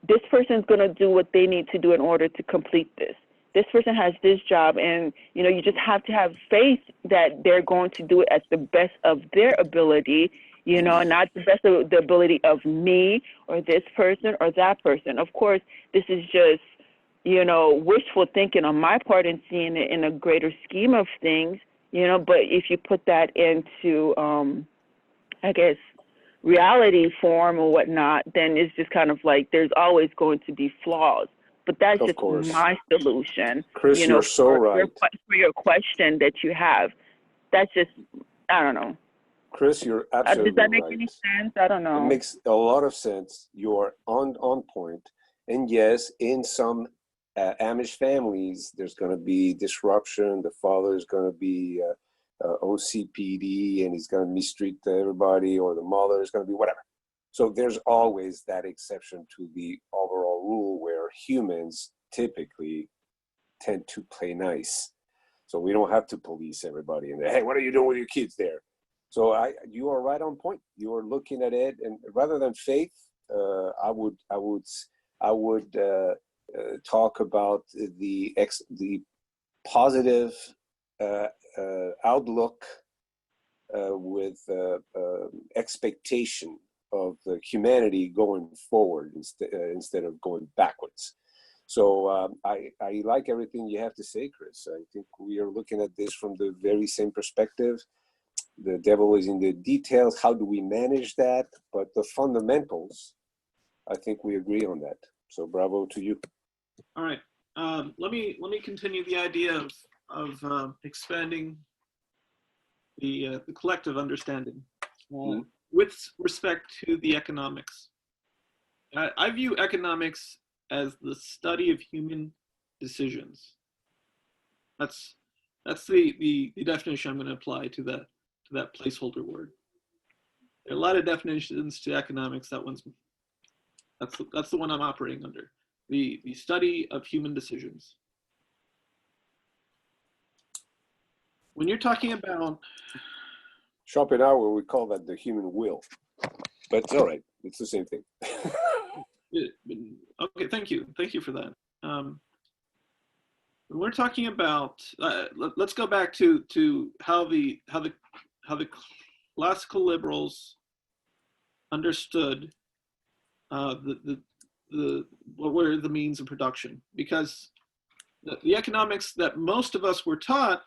this person's going to do what they need to do in order to complete this. This person has this job, and, you know, you just have to have faith that they're going to do it at the best of their ability, you know, not the best of the ability of me or this person or that person. Of course, this is just, you know, wishful thinking on my part and seeing it in a greater scheme of things. you know, but if you put that into, I guess, reality form or whatnot, then it's just kind of like there's always going to be flaws. But that's Of just course. my solution, Chris, you know, you're so right. for your question that you have. That's just, I don't know. Chris, you're Does absolutely that make right. any sense? I don't It know. makes a lot of sense. You're on point. And yes, in some Amish families, there's going to be disruption. The father is going to be OCPD and he's going to mistreat everybody, or the mother is going to be whatever. So there's always that exception to the overall rule where humans typically tend to play nice. So we don't have to police everybody and hey, what are you doing with your kids there? So you are right on point. You are looking at it, and rather than faith, I would talk about the positive outlook with expectation of humanity going forward instead of going backwards. So I like everything you have to say, Chris. I think we are looking at this from the very same perspective. The devil is in the details. How do we manage that? But the fundamentals, I think we agree on that. So bravo to you. All right. Let me continue the idea of expanding the collective understanding with respect to the economics. I view economics as the study of human decisions. That's the definition I'm going to apply to that placeholder word. There are a lot of definitions to economics. That's the one I'm operating under. The study of human decisions. When you're talking about Schopenhauer, we call that the human will, but it's all right. It's the same thing. Okay, thank you for that. When we're talking about, let's go back to how the classical liberals understood what were the means of production, because the economics that most of us were taught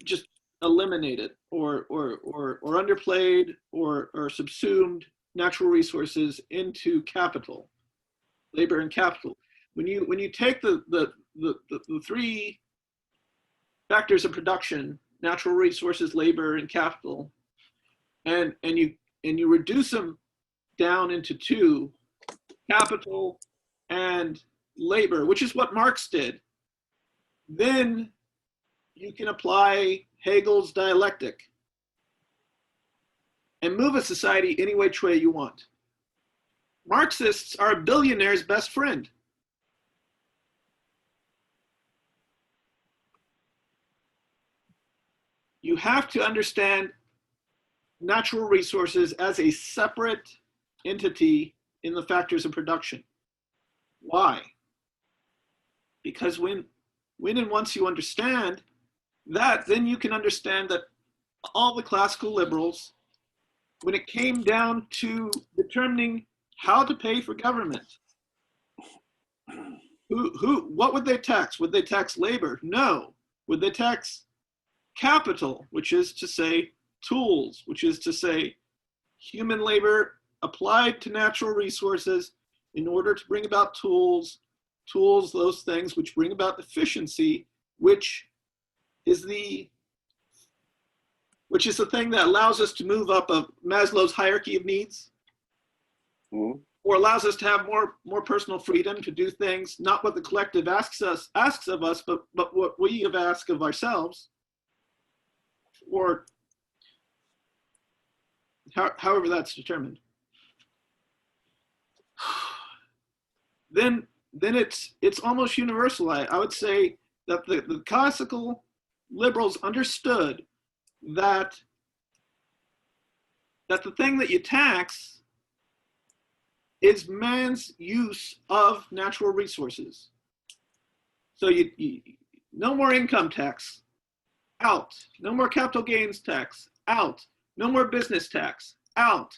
just eliminated or underplayed or subsumed natural resources into capital, labor and capital. When you take the three factors of production, natural resources, labor, and capital, and you reduce them down into two, capital and labor, which is what Marx did, then you can apply Hegel's dialectic and move a society any which way you want. Marxists are a billionaire's best friend. You have to understand natural resources as a separate entity in the factors of production. Why? Because when and once you understand that, then you can understand that all the classical liberals, when it came down to determining how to pay for government, what would they tax? Would they tax labor? No. Would they tax capital, which is to say tools, which is to say human labor applied to natural resources in order to bring about tools, those things which bring about efficiency, which is the thing that allows us to move up of Maslow's hierarchy of needs, or allows us to have more personal freedom to do things, not what the collective asks of us, but what we have asked of ourselves, or however that's determined. Then it's almost universal. I would say that the classical liberals understood that the thing that you tax is man's use of natural resources. So you no more income tax, out. No more capital gains tax, out. No more business tax, out.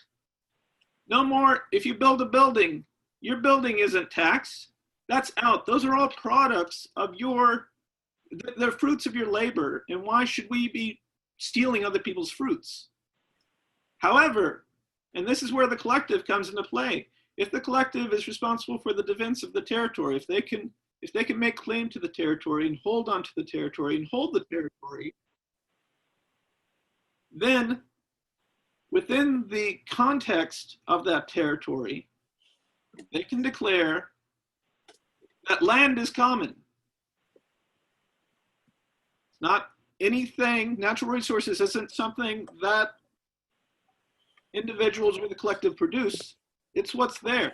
No more, if you build a building, your building isn't taxed, that's out. Those are all products of your they're fruits of your labor, and why should we be stealing other people's fruits? However, and this is where the collective comes into play, if the collective is responsible for the defense of the territory, if they can make claim to the territory and hold on to the territory and hold the territory, then within the context of that territory, they can declare that land is common. Not anything, natural resources isn't something that individuals or the collective produce, it's what's there.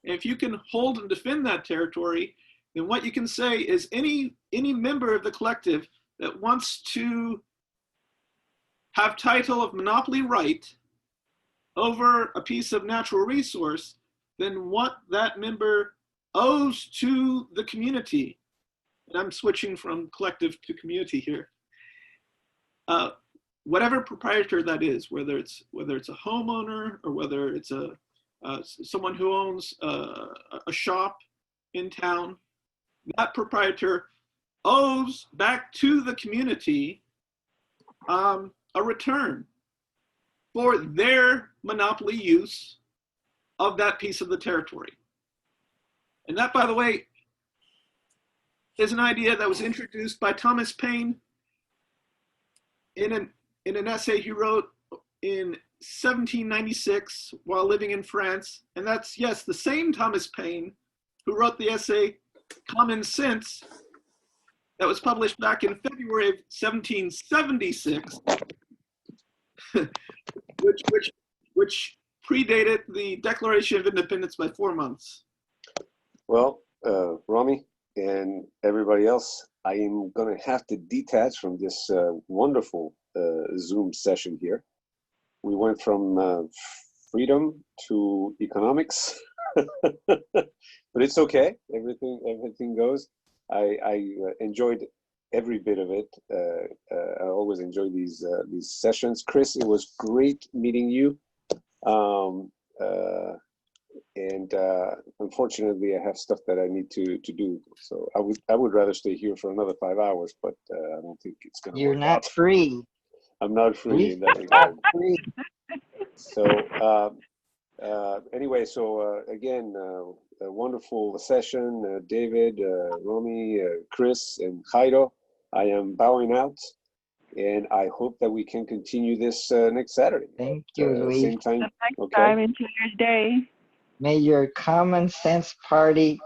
And if you can hold and defend that territory, then what you can say is any member of the collective that wants to have title of monopoly right over a piece of natural resource, then what that member owes to the community, and I'm switching from collective to community here, whatever proprietor that is, whether it's a homeowner or whether it's someone who owns a shop in town, that proprietor owes back to the community a return for their monopoly use of that piece of the territory. And that, by the way, is an idea that was introduced by Thomas Paine in an essay he wrote in 1796 while living in France. And that's, yes, the same Thomas Paine who wrote the essay Common Sense that was published back in February of 1776, which predated the Declaration of Independence by 4 months. Well, Rami and everybody else, I am going to have to detach from this wonderful Zoom session here. We went from freedom to economics, but it's okay. Everything goes. I enjoyed every bit of it. I always enjoy these sessions. Chris, it was great meeting you. And unfortunately, I have stuff that I need to do. So I would rather stay here for another 5 hours, but I don't think it's going to You're work not out. free. I'm not free We in that are regard. free. So anyway, so again, a wonderful session. David, Romy, Chris, and Jairo, I am bowing out. And I hope that we can continue this next Saturday. Thank you, Luis. Same time. Next Okay. time, enjoy your day. May your common sense party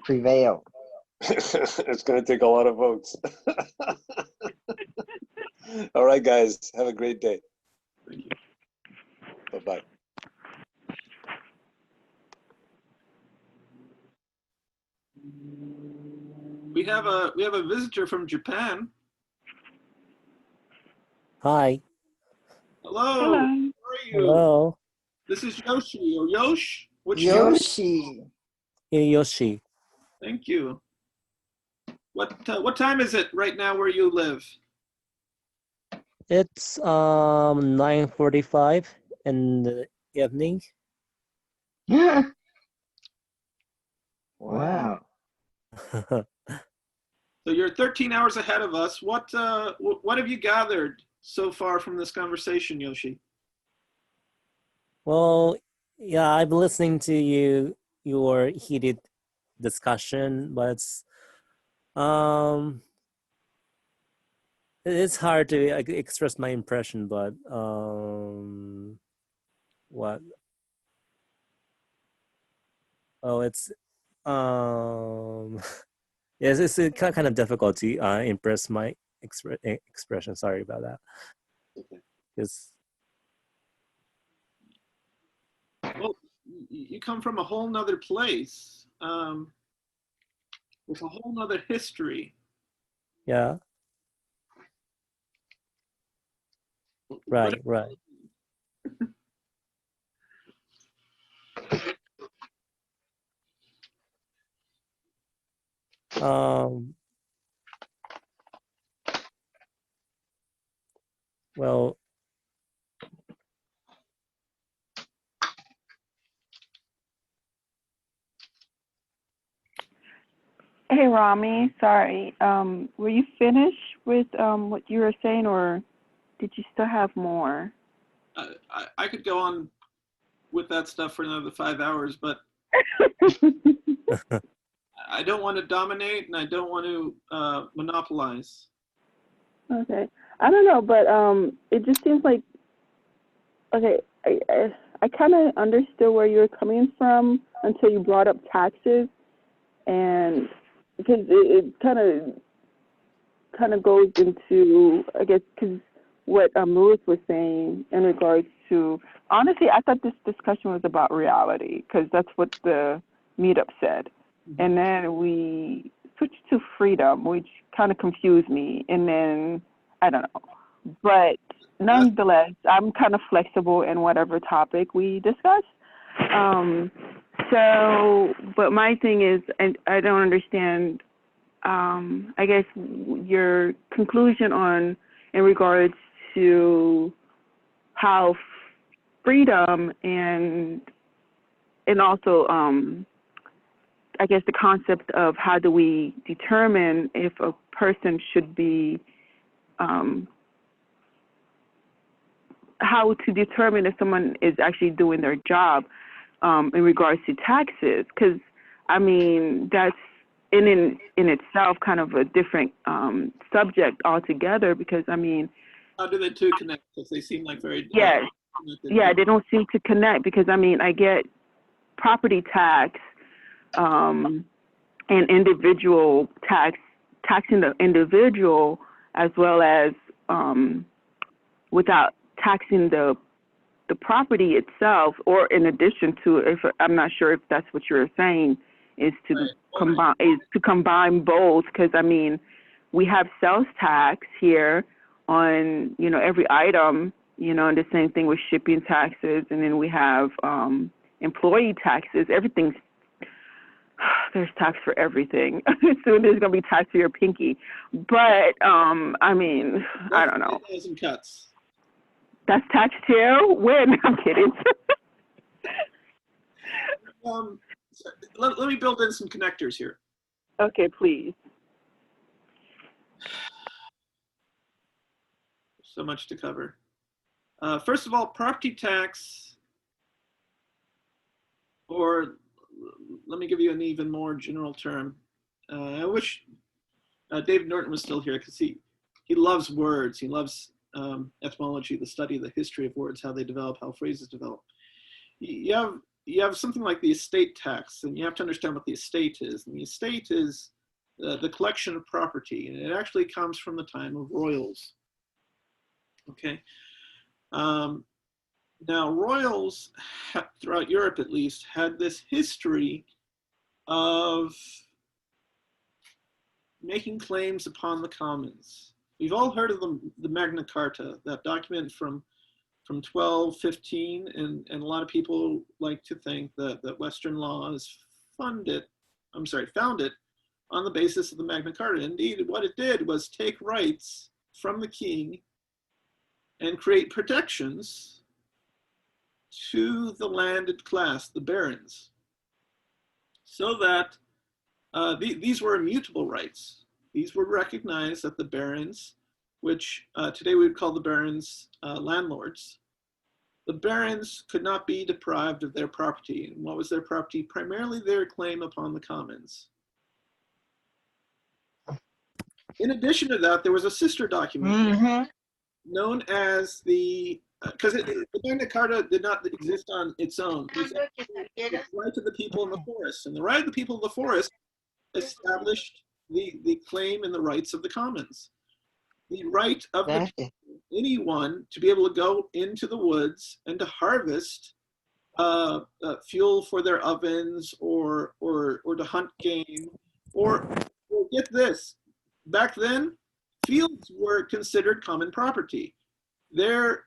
prevail. It's going to take a lot of votes. All right, guys. Have a great day. Thank you. Bye-bye. We have a visitor from Japan. Hi. Hello. Hello. How are you? Hello. This is Yoshi or Yosh. Which Yoshi. Yoshi. Thank you. What time is it right now where you live? It's 9:45 in the evening. Wow. So you're 13 hours ahead of us. What have you gathered so far from this conversation, Yoshi? Well, yeah, I've been listening to your heated discussion, but it's hard to express my impression, but what? Oh, it's yes, it's kind of difficult to impress my expression. Sorry about that. It's Well, you come from a whole nother place with a whole nother history. yeah, right. Well, Hey, Rami, sorry. Were you finished with what you were saying, or did you still have more? I could go on with that stuff for another 5 hours, but I don't want to dominate and I don't want to monopolize. Okay. I don't know, but it just seems like, okay, I kind of understood where you were coming from until you brought up taxes, and because it kind of goes into, I guess, because what Louis was saying in regards to, honestly, I thought this discussion was about reality, because that's what the meetup said. And then we switched to freedom, which kind of confused me. And then, I don't know. But nonetheless, I'm kind of flexible in whatever topic we discuss. But my thing is, and I don't understand, I guess, your conclusion on, in regards to how freedom and also, I guess, the concept of how do we determine if a person should be, how to determine if someone is actually doing their job in regards to taxes. Because, I mean, that's in itself kind of a different subject altogether, because, I mean. How do the two connect? Because they seem like very Yes. connected. Yeah, they don't seem to connect, because, I mean, I get property tax, and individual taxing the individual, as well as without taxing the property itself, or in addition to, if I'm not sure if that's what you're saying, is to combine both, because, I mean, we have sales tax here on, you know, every item, you know, and the same thing with shipping taxes, and then we have employee taxes. Everything's, there's tax for everything. Soon there's gonna be tax for your pinky. But I mean, I don't know. Cuts. That's tax too? When? I'm kidding. Let me build in some connectors here. Okay, please. So much to cover. First of all, property tax, or let me give you an even more general term. I wish David Norton was still here, because he loves words. He loves etymology, the study of the history of words, how they develop, how phrases develop. You have something like the estate tax, and you have to understand what the estate is. And the estate is the collection of property, and it actually comes from the time of royals. Okay. Now, royals, throughout Europe at least, had this history of making claims upon the commons. We've all heard of the Magna Carta, that document from 1215, and a lot of people like to think that Western law is founded on the basis of the Magna Carta. Indeed, what it did was take rights from the king and create protections to the landed class, the barons, so that these were immutable rights. These were recognized that the barons, which today we would call the barons landlords, the barons could not be deprived of their property. And what was their property? Primarily their claim upon the commons. In addition to that, there was a sister document known as because the Magna Carta did not exist on its own. It was the right of the people in the forest. And the right of the people in the forest established the claim and the rights of the commons. The right of anyone to be able to go into the woods and to harvest fuel for their ovens, or to hunt game, or get this, back then, fields were considered common property. There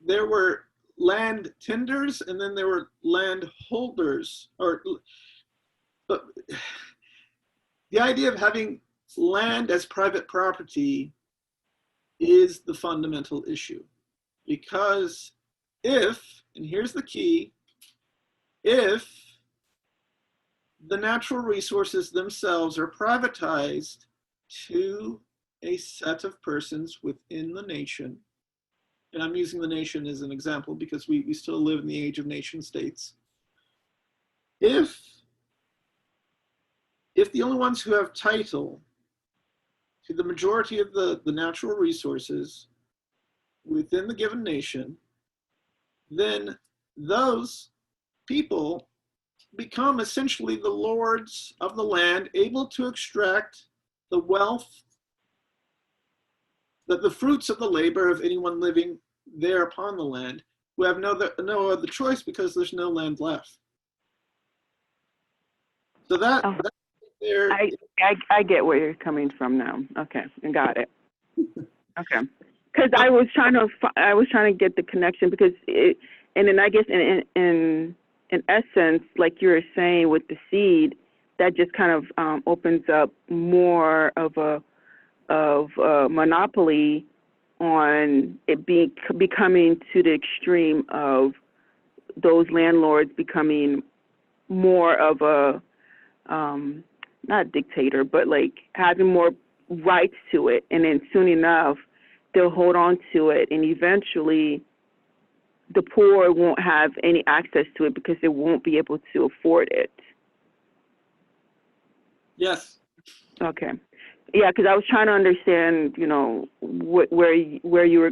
were land tenders, and then there were land holders. But the idea of having land as private property is the fundamental issue. Because if, and here's the key, if the natural resources themselves are privatized to a set of persons within the nation. And I'm using the nation as an example because we still live in the age of nation states. If the only ones who have title to the majority of the natural resources within the given nation, then those people become essentially the lords of the land, able to extract the wealth, the fruits of the labor of anyone living there upon the land, who have no other choice because there's no land left. So that, Oh. that's there. I get where you're coming from now. Okay, I got it. Okay, because I was trying to get the connection because and then I guess in essence, like you were saying with the seed, that just kind of opens up more of a monopoly on it becoming to the extreme of those landlords becoming more of a not dictator, but like having more rights to it, and then soon enough they'll hold on to it, and eventually the poor won't have any access to it because they won't be able to afford it. Yes. Okay. Yeah, because I was trying to understand, you know, where you were,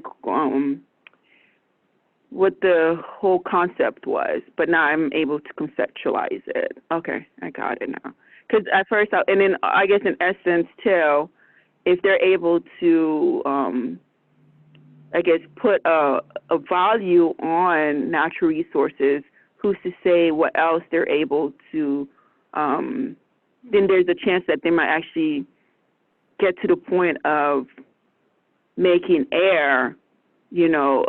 what the whole concept was, but now I'm able to conceptualize it. Okay, I got it now. Because at first, and then I guess in essence too, if they're able to, I guess, put a value on natural resources, who's to say what else they're able to, then there's a chance that they might actually get to the point of making air, you know,